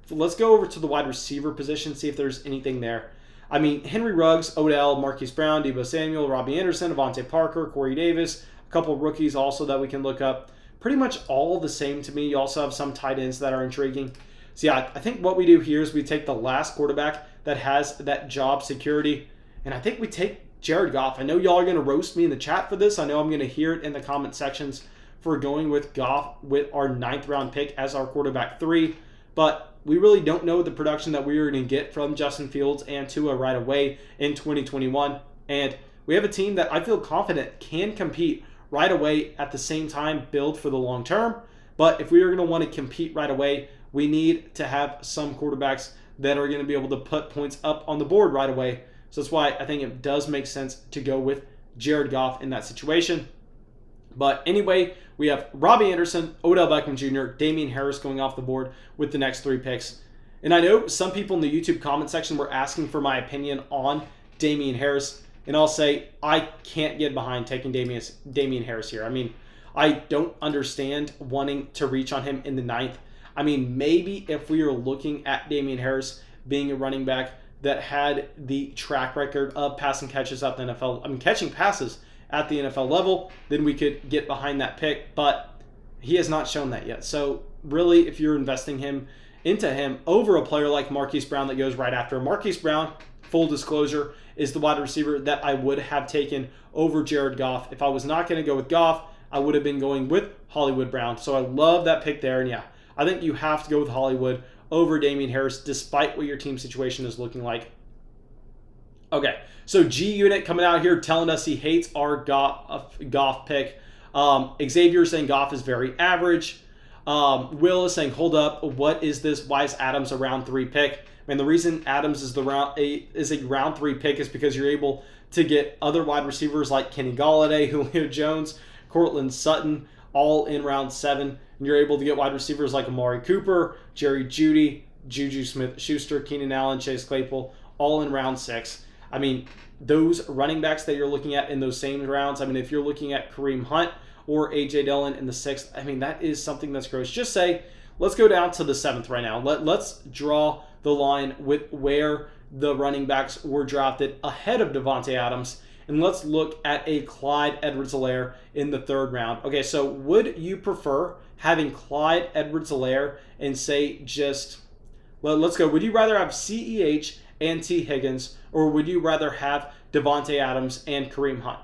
Let's go over to the wide receiver position, see if there's anything there. I mean, Henry Ruggs, Odell, Marquise Brown, Deebo Samuel, Robbie Anderson, Devontae Parker, Corey Davis, a couple rookies also that we can look up. Pretty much all the same to me. You also have some tight ends that are intriguing. So yeah, I think what we do here is we take the last quarterback that has that job security, and I think we take Jared Goff. I know y'all are going to roast me in the chat for this. I know I'm going to hear it in the comment sections for going with Goff with our 9th round pick as our quarterback 3, but we really don't know the production that we're going to get from Justin Fields and Tua right away in 2021, and we have a team that I feel confident can compete right away at the same time, build for the long term. But if we are going to want to compete right away, we need to have some quarterbacks that are going to be able to put points up on the board right away. So that's why I think it does make sense to go with Jared Goff in that situation. But anyway, we have Robbie Anderson, Odell Beckham Jr., Damian Harris going off the board with the next 3 picks. And I know some people in the YouTube comment section were asking for my opinion on Damian Harris. And I'll say I can't get behind taking Damian Harris here. I mean, I don't understand wanting to reach on him in the 9th. I mean, maybe if we are looking at Damian Harris being a running back that had the track record of passing catches at the NFL, I mean, catching passes at the NFL level, then we could get behind that pick. But he has not shown that yet. So really, if you're investing into him over a player like Marquise Brown that goes right after him, Marquise Brown, full disclosure, is the wide receiver that I would have taken over Jared Goff. If I was not going to go with Goff, I would have been going with Hollywood Brown. So I love that pick there. And yeah, I think you have to go with Hollywood over Damian Harris, despite what your team situation is looking like. Okay, so G Unit coming out here telling us he hates our Goff pick. Xavier saying Goff is very average. Will is saying, hold up, what is this? Why is Adams a round 3 pick? And the reason Adams is a round 3 pick is because you're able to get other wide receivers like Kenny Golladay, Julio Jones, Cortland, Sutton, all in round 7. And you're able to get wide receivers like Amari Cooper, Jerry Jeudy, Juju Smith-Schuster, Keenan Allen, Chase Claypool, all in round 6. I mean, those running backs that you're looking at in those same rounds, I mean, if you're looking at Kareem Hunt or A.J. Dillon in the 6th, I mean, that is something that's gross. Just say, let's go down to the 7th right now. Let's draw the line with where the running backs were drafted ahead of Davante Adams, and let's look at a Clyde Edwards-Helaire in the 3rd round. Okay, so would you prefer having Clyde Edwards-Helaire and say just, well, let's go. Would you rather have CEH and T. Higgins, or would you rather have Davante Adams and Kareem Hunt?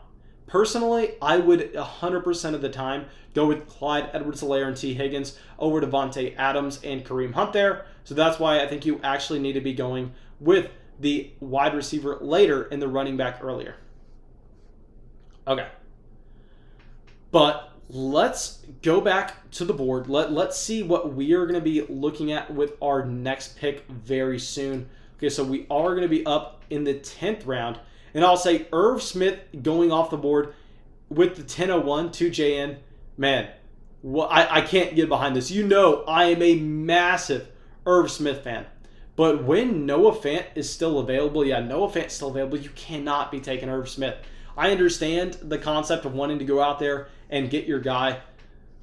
Personally, I would 100% of the time go with Clyde Edwards-Helaire and T. Higgins over Davante Adams and Kareem Hunt there. So that's why I think you actually need to be going with the wide receiver later and the running back earlier. Okay. But let's go back to the board. Let's see what we are going to be looking at with our next pick very soon. Okay, so we are going to be up in the 10th round. And I'll say Irv Smith going off the board with the 10-01 to JN. Man, I can't get behind this. You know I am a massive Irv Smith fan. But when Noah Fant is still available, Noah Fant's still available, you cannot be taking Irv Smith. I understand the concept of wanting to go out there and get your guy.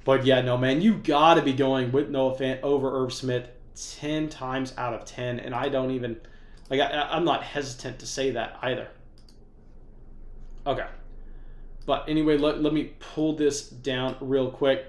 But yeah, no, man, you got to be going with Noah Fant over Irv Smith 10 times out of 10. And I don't even, I'm not hesitant to say that either. Okay. But anyway, let me pull this down real quick.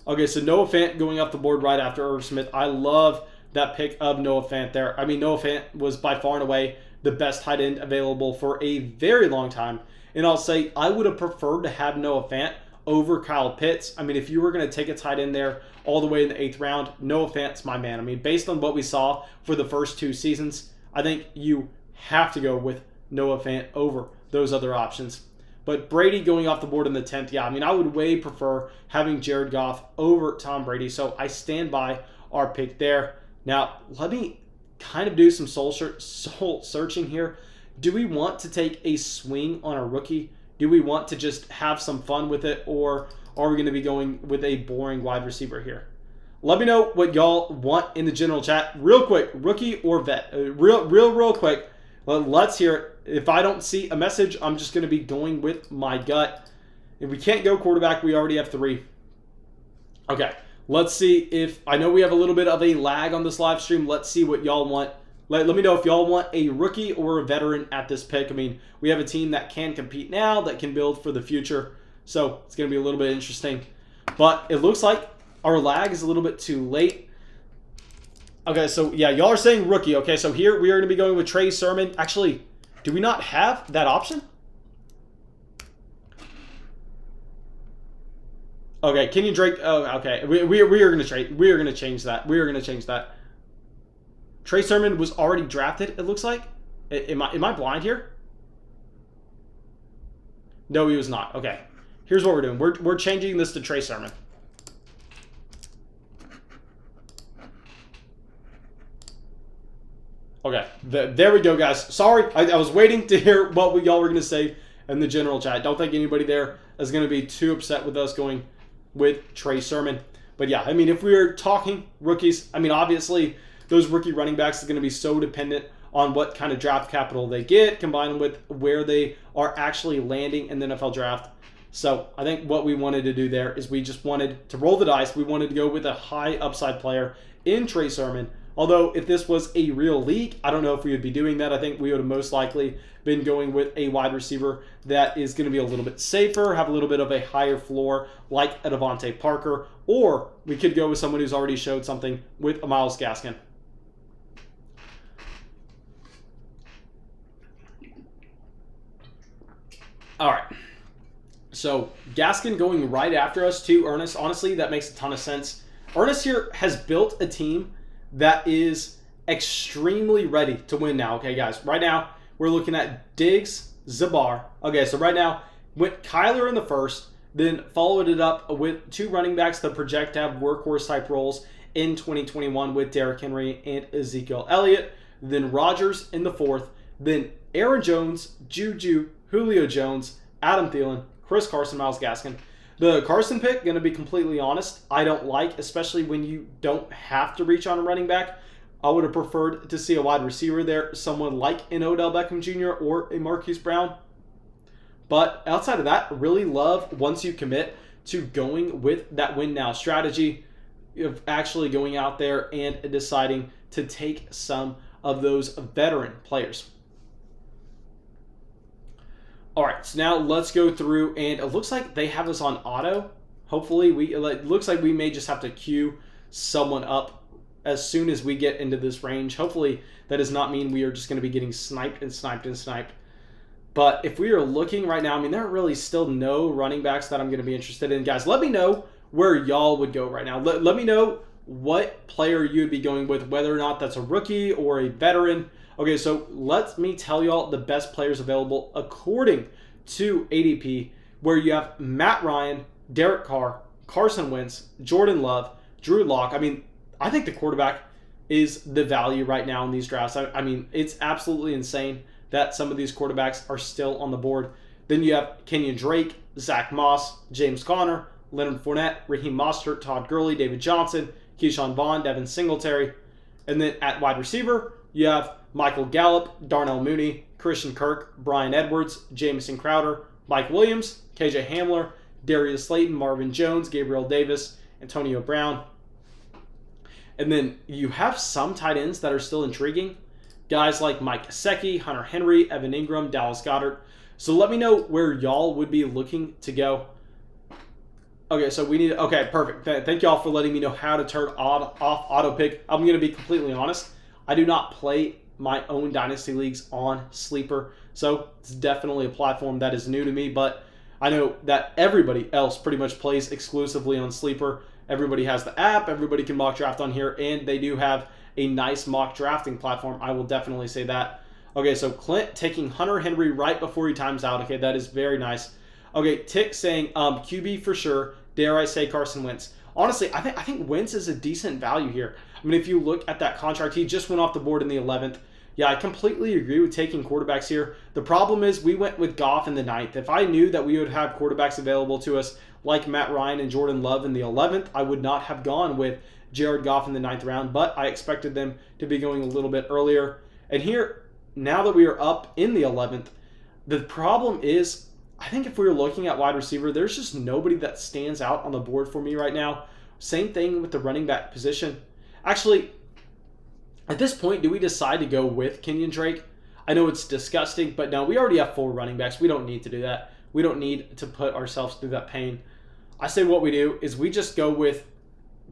Okay, so Noah Fant going off the board right after Irv Smith. I love that pick of Noah Fant there. I mean, Noah Fant was by far and away the best tight end available for a very long time. And I'll say I would have preferred to have Noah Fant over Kyle Pitts. I mean, if you were going to take a tight end there all the way in the 8th round, Noah Fant's my man. I mean, based on what we saw for the first 2 seasons, I think you have to go with Noah Fant over those other options. But Brady going off the board in the 10th, I mean, I would way prefer having Jared Goff over Tom Brady. So I stand by our pick there. Now, let me kind of do some soul searching here. Do we want to take a swing on a rookie? Do we want to just have some fun with it? Or are we going to be going with a boring wide receiver here? Let me know what y'all want in the general chat. Real quick, rookie or vet? Real quick. Let's hear it. If I don't see a message, I'm just going to be going with my gut. If we can't go quarterback, we already have 3. Okay, let's see if, I know we have a little bit of a lag on this live stream. Let's see what y'all want. Let me know if y'all want a rookie or a veteran at this pick. I mean, we have a team that can compete now, that can build for the future. So it's going to be a little bit interesting. But it looks like our lag is a little bit too late. Okay, so yeah, y'all are saying rookie. Okay, so here we are going to be going with Trey Sermon. Actually, do we not have that option? Okay, Kenyon Drake. Oh, okay. We are going to trade. We are going to change that. We are going to change that. Trey Sermon was already drafted, it looks like. Am I blind here? No, he was not. Okay. Here's what we're doing. We're changing this to Trey Sermon. Okay, there we go, guys. Sorry, I was waiting to hear what y'all were going to say in the general chat. Don't think anybody there is going to be too upset with us going with Trey Sermon. But yeah, I mean, if we were talking rookies, I mean, obviously, those rookie running backs are going to be so dependent on what kind of draft capital they get, combined with where they are actually landing in the NFL draft. So I think what we wanted to do there is we just wanted to roll the dice. We wanted to go with a high upside player in Trey Sermon. Although if this was a real league, I don't know if we would be doing that. I think we would have most likely been going with a wide receiver that is going to be a little bit safer, have a little bit of a higher floor like a Devontae Parker, or we could go with someone who's already showed something with a Myles Gaskin. All right. So Gaskin going right after us to Ernest. Honestly, that makes a ton of sense. Ernest here has built a team that is extremely ready to win now. Okay, guys, right now we're looking at Diggs, Zabar. Okay, so right now went Kyler in the first, then followed it up with two running backs that project to have workhorse type roles in 2021 with Derrick Henry and Ezekiel Elliott. Then Rodgers in the fourth, then Aaron Jones, Juju, Julio Jones, Adam Thielen, Chris Carson, Myles Gaskin. The Carson pick, going to be completely honest, I don't like, especially when you don't have to reach on a running back. I would have preferred to see a wide receiver there, someone like an Odell Beckham Jr. or a Marquise Brown. But outside of that, really love once you commit to going with that win now strategy of actually going out there and deciding to take some of those veteran players. All right, so now let's go through, and it looks like they have us on auto. Hopefully, it looks like we may just have to queue someone up as soon as we get into this range. Hopefully, that does not mean we are just going to be getting sniped and sniped and sniped. But if we are looking right now, I mean, there are really still no running backs that I'm going to be interested in. Guys, let me know where y'all would go right now. Let me know what player you would be going with, whether or not that's a rookie or a veteran. Okay, so let me tell y'all the best players available according to ADP, where you have Matt Ryan, Derek Carr, Carson Wentz, Jordan Love, Drew Lock. I mean, I think the quarterback is the value right now in these drafts. I mean, it's absolutely insane that some of these quarterbacks are still on the board. Then you have Kenyon Drake, Zach Moss, James Conner, Leonard Fournette, Raheem Mostert, Todd Gurley, David Johnson, Keyshawn Vaughn, Devin Singletary. And then at wide receiver, you have Michael Gallup, Darnell Mooney, Christian Kirk, Brian Edwards, Jamison Crowder, Mike Williams, KJ Hamler, Darius Slayton, Marvin Jones, Gabriel Davis, Antonio Brown. And then you have some tight ends that are still intriguing. Guys like Mike Gesicki, Hunter Henry, Evan Ingram, Dallas Goedert. So let me know where y'all would be looking to go. Okay, so we need... Okay, perfect. Thank y'all for letting me know how to turn off auto pick. I'm going to be completely honest. I do not play my own Dynasty leagues on Sleeper, so it's definitely a platform that is new to me, but I know that everybody else pretty much plays exclusively on Sleeper. Everybody has the app, everybody can mock draft on here, and they do have a nice mock drafting platform. I will definitely say that. Okay, so Clint taking Hunter Henry right before he times out. Okay, that is very nice. Okay, Tick saying QB for sure. Dare I say Carson Wentz. Honestly, I think Wentz is a decent value here. I mean, if you look at that contract, he just went off the board in the 11th. Yeah, I completely agree with taking quarterbacks here. The problem is we went with Goff in the 9th. If I knew that we would have quarterbacks available to us like Matt Ryan and Jordan Love in the 11th, I would not have gone with Jared Goff in the 9th round, but I expected them to be going a little bit earlier. And here, now that we are up in the 11th, the problem is, I think if we were looking at wide receiver, there's just nobody that stands out on the board for me right now. Same thing with the running back position. Actually, at this point, do we decide to go with Kenyon Drake? I know it's disgusting, but no, we already have 4 running backs. We don't need to do that. We don't need to put ourselves through that pain. I say what we do is we just go with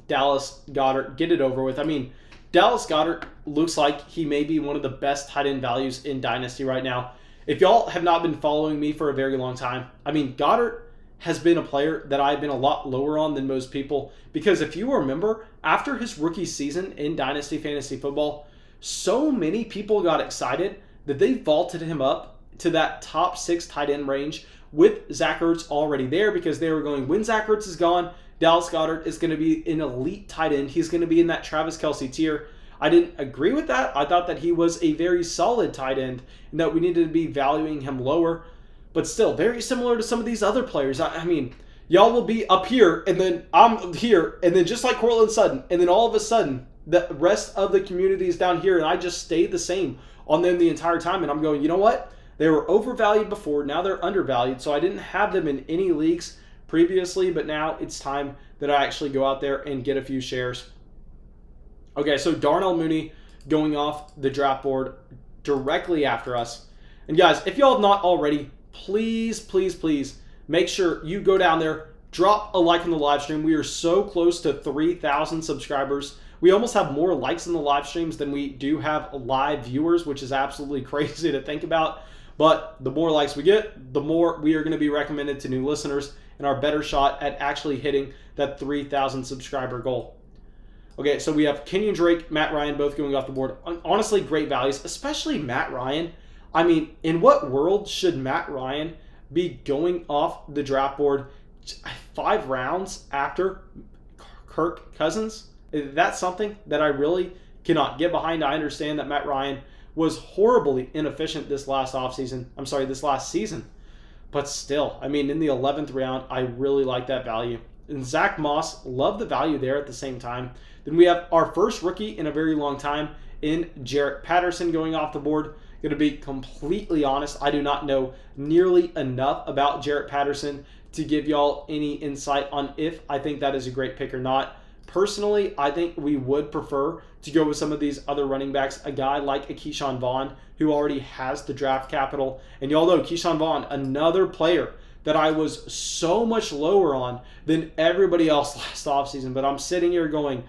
Dallas Goedert, get it over with. I mean, Dallas Goedert looks like he may be one of the best tight end values in Dynasty right now. If y'all have not been following me for a very long time, I mean, Goedert has been a player that I've been a lot lower on than most people, because if you remember, after his rookie season in Dynasty Fantasy Football, so many people got excited that they vaulted him up to that top 6 tight end range with Zach Ertz already there, because they were going, when Zach Ertz is gone, Dallas Goedert is going to be an elite tight end. He's going to be in that Travis Kelce tier. I didn't agree with that. I thought that he was a very solid tight end and that we needed to be valuing him lower. But still, very similar to some of these other players. I mean, y'all will be up here, and then I'm here, and then just like Cortland Sutton, and then all of a sudden, the rest of the community is down here, and I just stayed the same on them the entire time. And I'm going, you know what? They were overvalued before. Now they're undervalued. So I didn't have them in any leagues previously, but now it's time that I actually go out there and get a few shares. Okay, so Darnell Mooney going off the draft board directly after us. And guys, if y'all have not already, please, please, please make sure you go down there, drop a like on the live stream. We are so close to 3,000 subscribers. We almost have more likes in the live streams than we do have live viewers, which is absolutely crazy to think about. But the more likes we get, the more we are going to be recommended to new listeners and our better shot at actually hitting that 3,000 subscriber goal. Okay, so we have Kenyon Drake, Matt Ryan, both going off the board. Honestly, great values, especially Matt Ryan. I mean, in what world should Matt Ryan be going off the draft board 5 rounds after Kirk Cousins? That's something that I really cannot get behind. I understand that Matt Ryan was horribly inefficient this last season. But still, I mean, in the 11th round, I really like that value. And Zach Moss, love the value there at the same time. Then we have our first rookie in a very long time in Jarrett Patterson going off the board. Going to be completely honest, I do not know nearly enough about Jarrett Patterson to give y'all any insight on if I think that is a great pick or not. Personally, I think we would prefer to go with some of these other running backs, a guy like a Keyshawn Vaughn who already has the draft capital. And y'all know Keyshawn Vaughn, another player that I was so much lower on than everybody else last offseason. But I'm sitting here going,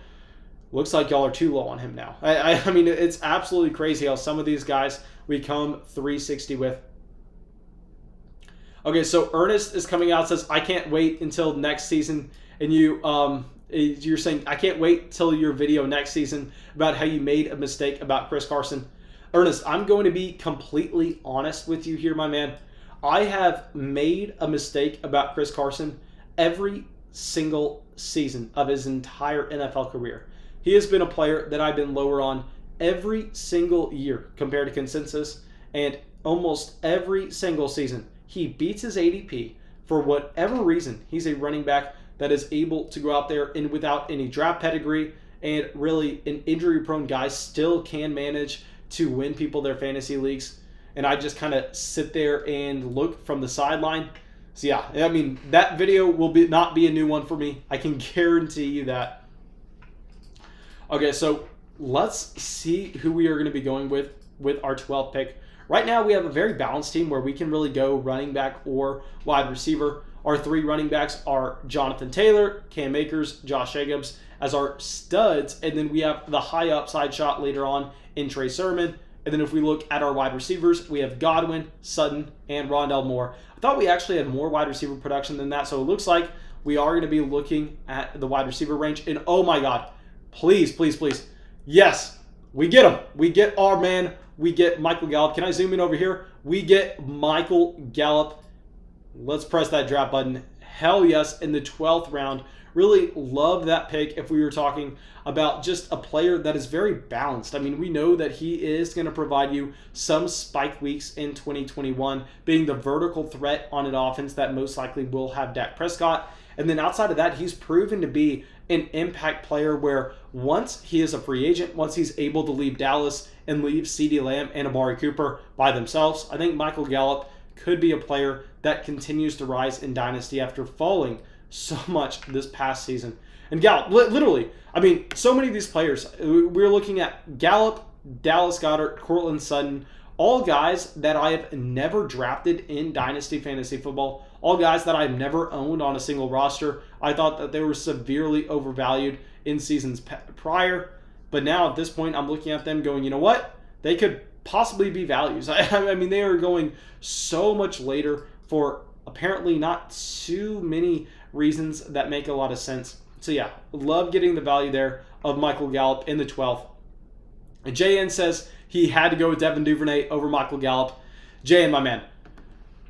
looks like y'all are too low on him now. I mean, it's absolutely crazy how some of these guys we come 360 with. Okay, so Ernest is coming out, says, I can't wait until next season. And you're saying, I can't wait till your video next season about how you made a mistake about Chris Carson. Ernest, I'm going to be completely honest with you here, my man. I have made a mistake about Chris Carson every single season of his entire NFL career. He has been a player that I've been lower on every single year compared to consensus, and almost every single season he beats his ADP. For whatever reason, he's a running back that is able to go out there and without any draft pedigree and really an injury-prone guy still can manage to win people their fantasy leagues. And I just kind of sit there and look from the sideline. So yeah, I mean, that video will not be a new one for me. I can guarantee you that. Okay, so let's see who we are going to be going with our 12th pick. Right now, we have a very balanced team where we can really go running back or wide receiver. Our 3 running backs are Jonathan Taylor, Cam Akers, Josh Jacobs as our studs. And then we have the high upside shot later on in Trey Sermon. And then if we look at our wide receivers, we have Godwin, Sutton, and Rondell Moore. I thought we actually had more wide receiver production than that. So it looks like we are going to be looking at the wide receiver range. And oh my God, please, please, please. Yes, we get him. We get our man. We get Michael Gallup. Can I zoom in over here? We get Michael Gallup. Let's press that draft button. Hell yes, in the 12th round. Really love that pick if we were talking about just a player that is very balanced. I mean, we know that he is going to provide you some spike weeks in 2021, being the vertical threat on an offense that most likely will have Dak Prescott. And then outside of that, he's proven to be an impact player where once he is a free agent, once he's able to leave Dallas and leave CeeDee Lamb and Amari Cooper by themselves, I think Michael Gallup could be a player that continues to rise in Dynasty after falling so much this past season. And Gallup, literally, I mean, so many of these players, we're looking at Gallup, Dallas Goedert, Cortland Sutton, all guys that I have never drafted in Dynasty Fantasy Football, all guys that I've never owned on a single roster. I thought that they were severely overvalued in seasons prior, but now at this point, I'm looking at them going, you know what? They could possibly be values. I mean, they are going so much later for apparently not too many reasons that make a lot of sense. So yeah, love getting the value there of Michael Gallup in the 12th. And JN says he had to go with Devin Duvernay over Michael Gallup. JN, my man,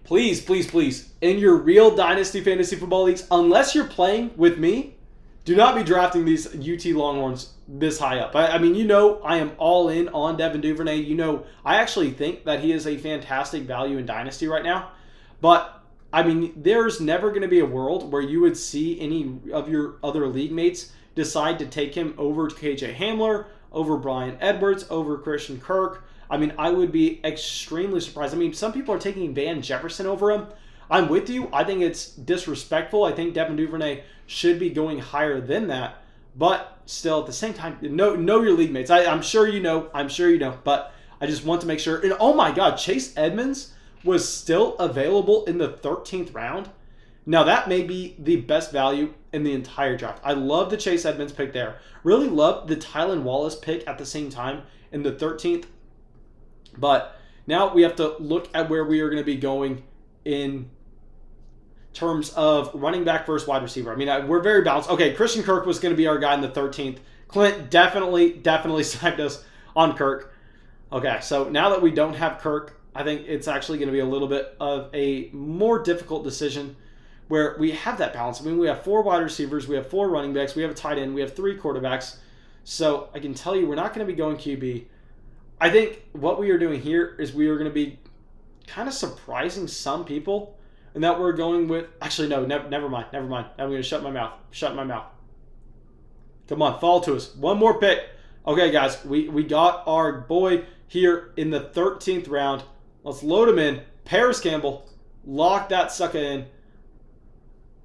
please, please, please, in your real Dynasty Fantasy Football leagues, unless you're playing with me, Do not be drafting these UT Longhorns this high up. I mean, you know, I am all in on Devin Duvernay. You know, I actually think that he is a fantastic value in Dynasty right now. But, I mean, there's never going to be a world where you would see any of your other league mates decide to take him over KJ Hamler, over Brian Edwards, over Christian Kirk. I mean, I would be extremely surprised. I mean, some people are taking Van Jefferson over him. I'm with you. I think it's disrespectful. I think Devin Duvernay should be going higher than that. But still, at the same time, know your league mates. I'm sure you know. I'm sure you know. But I just want to make sure. And oh my God, Chase Edmonds was still available in the 13th round. Now, that may be the best value in the entire draft. I love the Chase Edmonds pick there. Really love the Tylan Wallace pick at the same time in the 13th. But now we have to look at where we are going to be going in terms of running back versus wide receiver. I mean, we're very balanced. Okay, Christian Kirk was going to be our guy in the 13th. Clint definitely sniped us on Kirk. Okay, so now that we don't have Kirk, I think it's actually going to be a little bit of a more difficult decision where we have that balance. I mean, we have 4 wide receivers, we have 4 running backs, we have a tight end, we have 3 quarterbacks. So I can tell you we're not going to be going QB. I think what we are doing here is we are going to be kind of surprising some people, and that we're going with... Actually, no, never mind. I'm going to shut my mouth. Come on, fall to us. One more pick. Okay, guys, we got our boy here in the 13th round. Let's load him in. Paris Campbell. Lock that sucker in.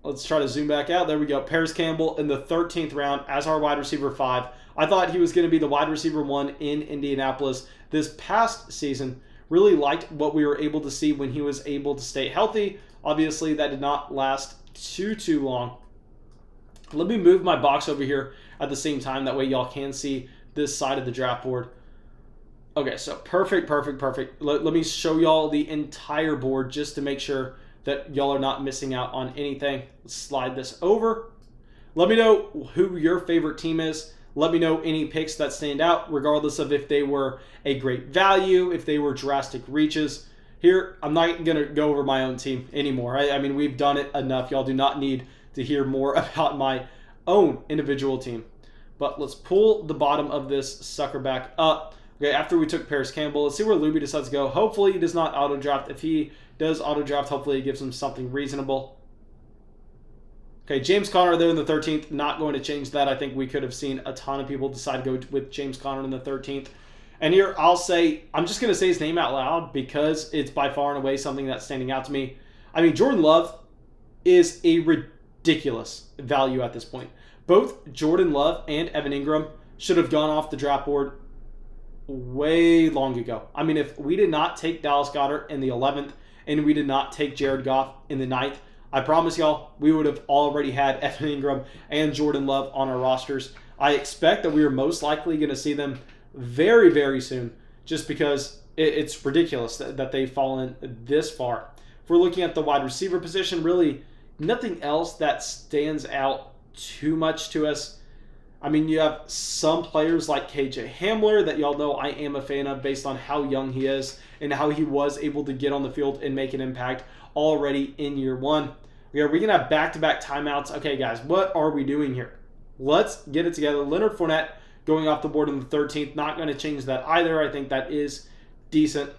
Let's try to zoom back out. There we go. Paris Campbell in the 13th round as our wide receiver 5. I thought he was going to be the wide receiver 1 in Indianapolis this past season. Really liked what we were able to see when he was able to stay healthy. Obviously, that did not last too long. Let me move my box over here at the same time. That way y'all can see this side of the draft board. Okay, so perfect. Let me show y'all the entire board just to make sure that y'all are not missing out on anything. Let's slide this over. Let me know who your favorite team is. Let me know any picks that stand out, regardless of if they were a great value, if they were drastic reaches. Here, I'm not going to go over my own team anymore. I mean, we've done it enough. Y'all do not need to hear more about my own individual team. But let's pull the bottom of this sucker back up. Okay, after we took Paris Campbell, let's see where Luby decides to go. Hopefully, he does not auto-draft. If he does auto-draft, hopefully it gives him something reasonable. Okay, James Conner there in the 13th. Not going to change that. I think we could have seen a ton of people decide to go with James Conner in the 13th. And here, I'll say, I'm just going to say his name out loud because it's by far and away something that's standing out to me. I mean, Jordan Love is a ridiculous value at this point. Both Jordan Love and Evan Ingram should have gone off the draft board way long ago. I mean, if we did not take Dallas Goedert in the 11th and we did not take Jared Goff in the 9th, I promise y'all, we would have already had Evan Ingram and Jordan Love on our rosters. I expect that we are most likely going to see them very soon, just because it's ridiculous that they've fallen this far. If we're looking at the wide receiver position, really nothing else that stands out too much to us. I mean, you have some players like KJ Hamler that y'all know I am a fan of based on how young he is and how he was able to get on the field and make an impact already in year 1. Are we going to have back-to-back timeouts? Okay, guys, what are we doing here? Let's get it together. Leonard Fournette going off the board in the 13th. Not going to change that either. I think that is decent.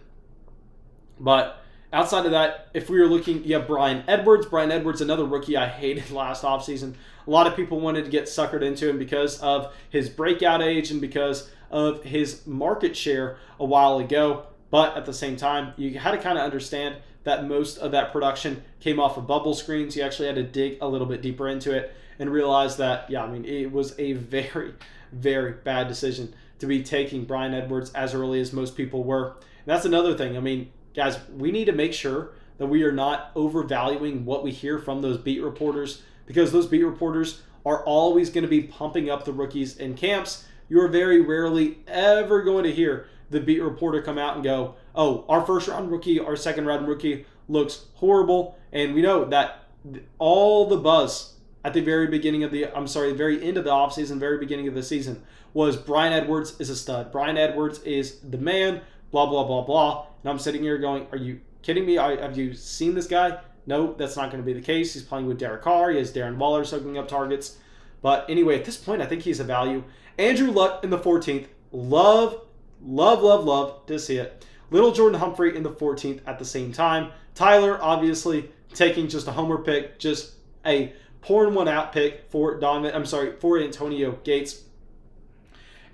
But outside of that, if we were looking, you have Brian Edwards. Brian Edwards, another rookie I hated last offseason. A lot of people wanted to get suckered into him because of his breakout age and because of his market share a while ago. But at the same time, you had to kind of understand that most of that production came off of bubble screens. You actually had to dig a little bit deeper into it and realize that, yeah, I mean, it was a very bad decision to be taking Brian Edwards as early as most people were. And that's another thing. I mean, guys, we need to make sure that we are not overvaluing what we hear from those beat reporters, because those beat reporters are always going to be pumping up the rookies in camps. You are very rarely ever going to hear the beat reporter come out and go, oh, our first round rookie, our second round rookie looks horrible. And we know that all the buzz at the very beginning of the very end of the offseason, very beginning of the season was Brian Edwards is a stud. Brian Edwards is the man, blah, blah, blah, blah. And I'm sitting here going, are you kidding me? Have you seen this guy? No, that's not going to be the case. He's playing with Derek Carr. He has Darren Waller soaking up targets. But anyway, at this point, I think he's a value. Andrew Luck in the 14th. Love to see it. Little Jordan Humphrey in the 14th at the same time. Tyler, obviously, taking just a homer pick, just a pouring one out pick for for Antonio Gates.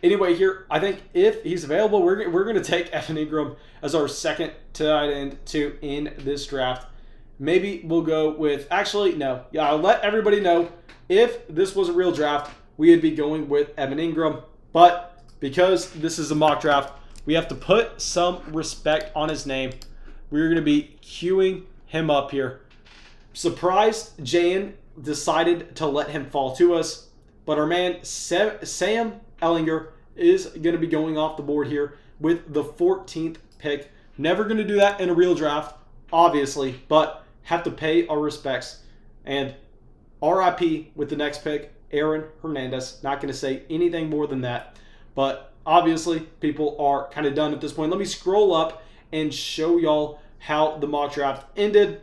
Anyway, here, I think if he's available, we're going to take Evan Ingram as our second tight end in this draft. Maybe we'll go with, actually, no. Yeah, I'll let everybody know if this was a real draft, we would be going with Evan Ingram. But because this is a mock draft, we have to put some respect on his name. We're going to be queuing him up here. Surprised Jayan decided to let him fall to us. But our man, Sam Ellinger, is going to be going off the board here with the 14th pick. Never going to do that in a real draft, obviously, but have to pay our respects. And RIP with the next pick, Aaron Hernandez. Not going to say anything more than that. But obviously, people are kind of done at this point. Let me scroll up and show y'all how the mock draft ended.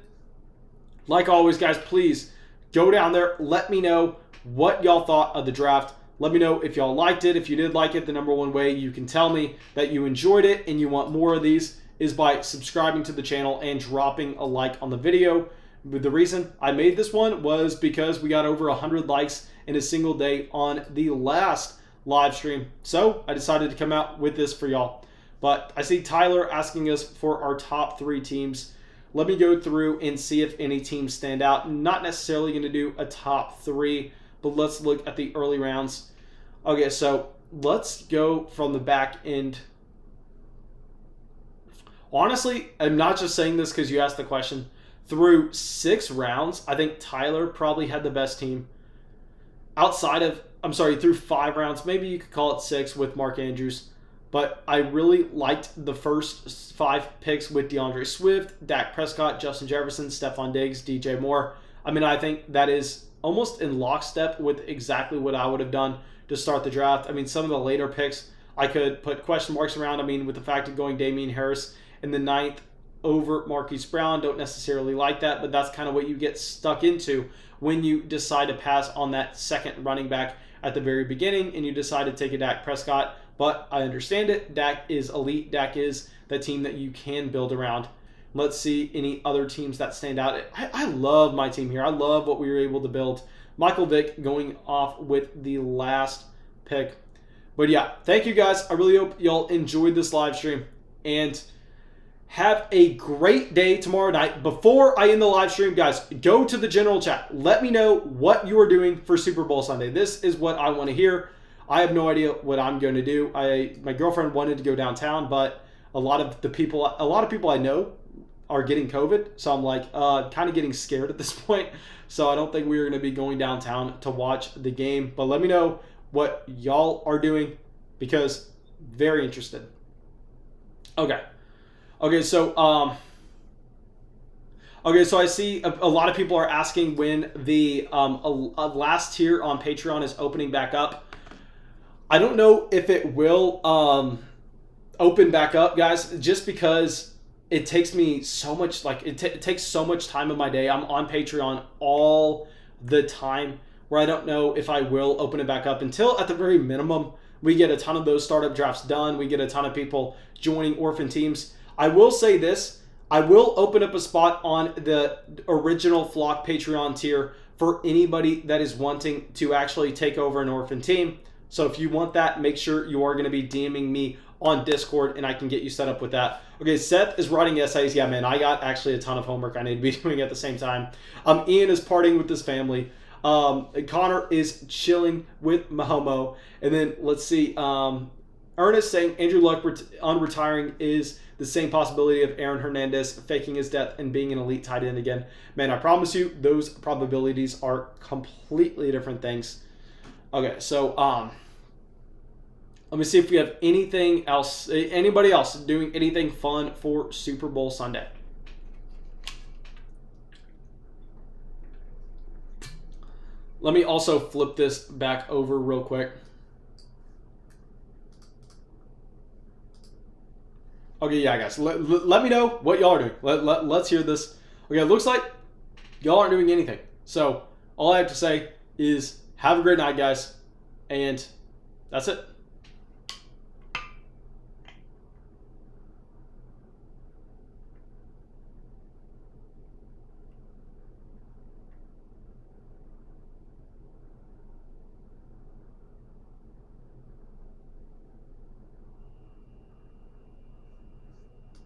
Like always, guys, please go down there. Let me know what y'all thought of the draft. Let me know if y'all liked it. If you did like it, the number one way you can tell me that you enjoyed it and you want more of these is by subscribing to the channel and dropping a like on the video. The reason I made this one was because we got over 100 likes in a single day on the last live stream. So I decided to come out with this for y'all. But I see Tyler asking us for our top 3 teams. Let me go through and see if any teams stand out. I'm not necessarily going to do a top 3, but let's look at the early rounds. Okay, so let's go from the back end. Honestly, I'm not just saying this because you asked the question. Through 6 rounds, I think Tyler probably had the best team. Through 5 rounds, maybe you could call it 6 with Mark Andrews. But I really liked the first 5 picks with DeAndre Swift, Dak Prescott, Justin Jefferson, Stephon Diggs, DJ Moore. I think that is almost in lockstep with exactly what I would have done to start the draft. Some of the later picks I could put question marks around. With the fact of going Damian Harris in the 9th over Marquise Brown, don't necessarily like that, but that's kind of what you get stuck into when you decide to pass on that second running back at the very beginning and you decide to take a Dak Prescott. But I understand it. Dak is elite. Dak is the team that you can build around. Let's see any other teams that stand out. I love my team here. I love what we were able to build. Michael Vick going off with the last pick. But yeah, thank you guys. I really hope y'all enjoyed this live stream. And have a great day tomorrow night. Before I end the live stream, guys, go to the general chat. Let me know what you are doing for Super Bowl Sunday. This is what I want to hear. I have no idea what I'm going to do. My girlfriend wanted to go downtown, but a lot of people I know are getting COVID, so I'm like kind of getting scared at this point. So I don't think we're going to be going downtown to watch the game. But let me know what y'all are doing because very interested. Okay, so I see a lot of people are asking when the last tier on Patreon is opening back up. I don't know if it will open back up, guys, just because it takes me so much, it takes so much time of my day. I'm on Patreon all the time where I don't know if I will open it back up until, at the very minimum, we get a ton of those startup drafts done. We get a ton of people joining orphan teams. I will say this. I will open up a spot on the original Flock Patreon tier for anybody that is wanting to actually take over an orphan team. So if you want that, make sure you are going to be DMing me on Discord and I can get you set up with that. Okay, Seth is writing essays. Yeah, man, I got actually a ton of homework I need to be doing at the same time. Ian is partying with his family. Connor is chilling with Mahomo. And then let's see. Ernest saying Andrew Luck on retiring is the same possibility of Aaron Hernandez faking his death and being an elite tight end again. Man, I promise you, those probabilities are completely different things. Okay, so let me see if we have anything else, anybody else doing anything fun for Super Bowl Sunday. Let me also flip this back over real quick. Okay, yeah, guys, let me know what y'all are doing. Let's hear this. Okay, it looks like y'all aren't doing anything. So all I have to say is Have a great night, guys. And that's it.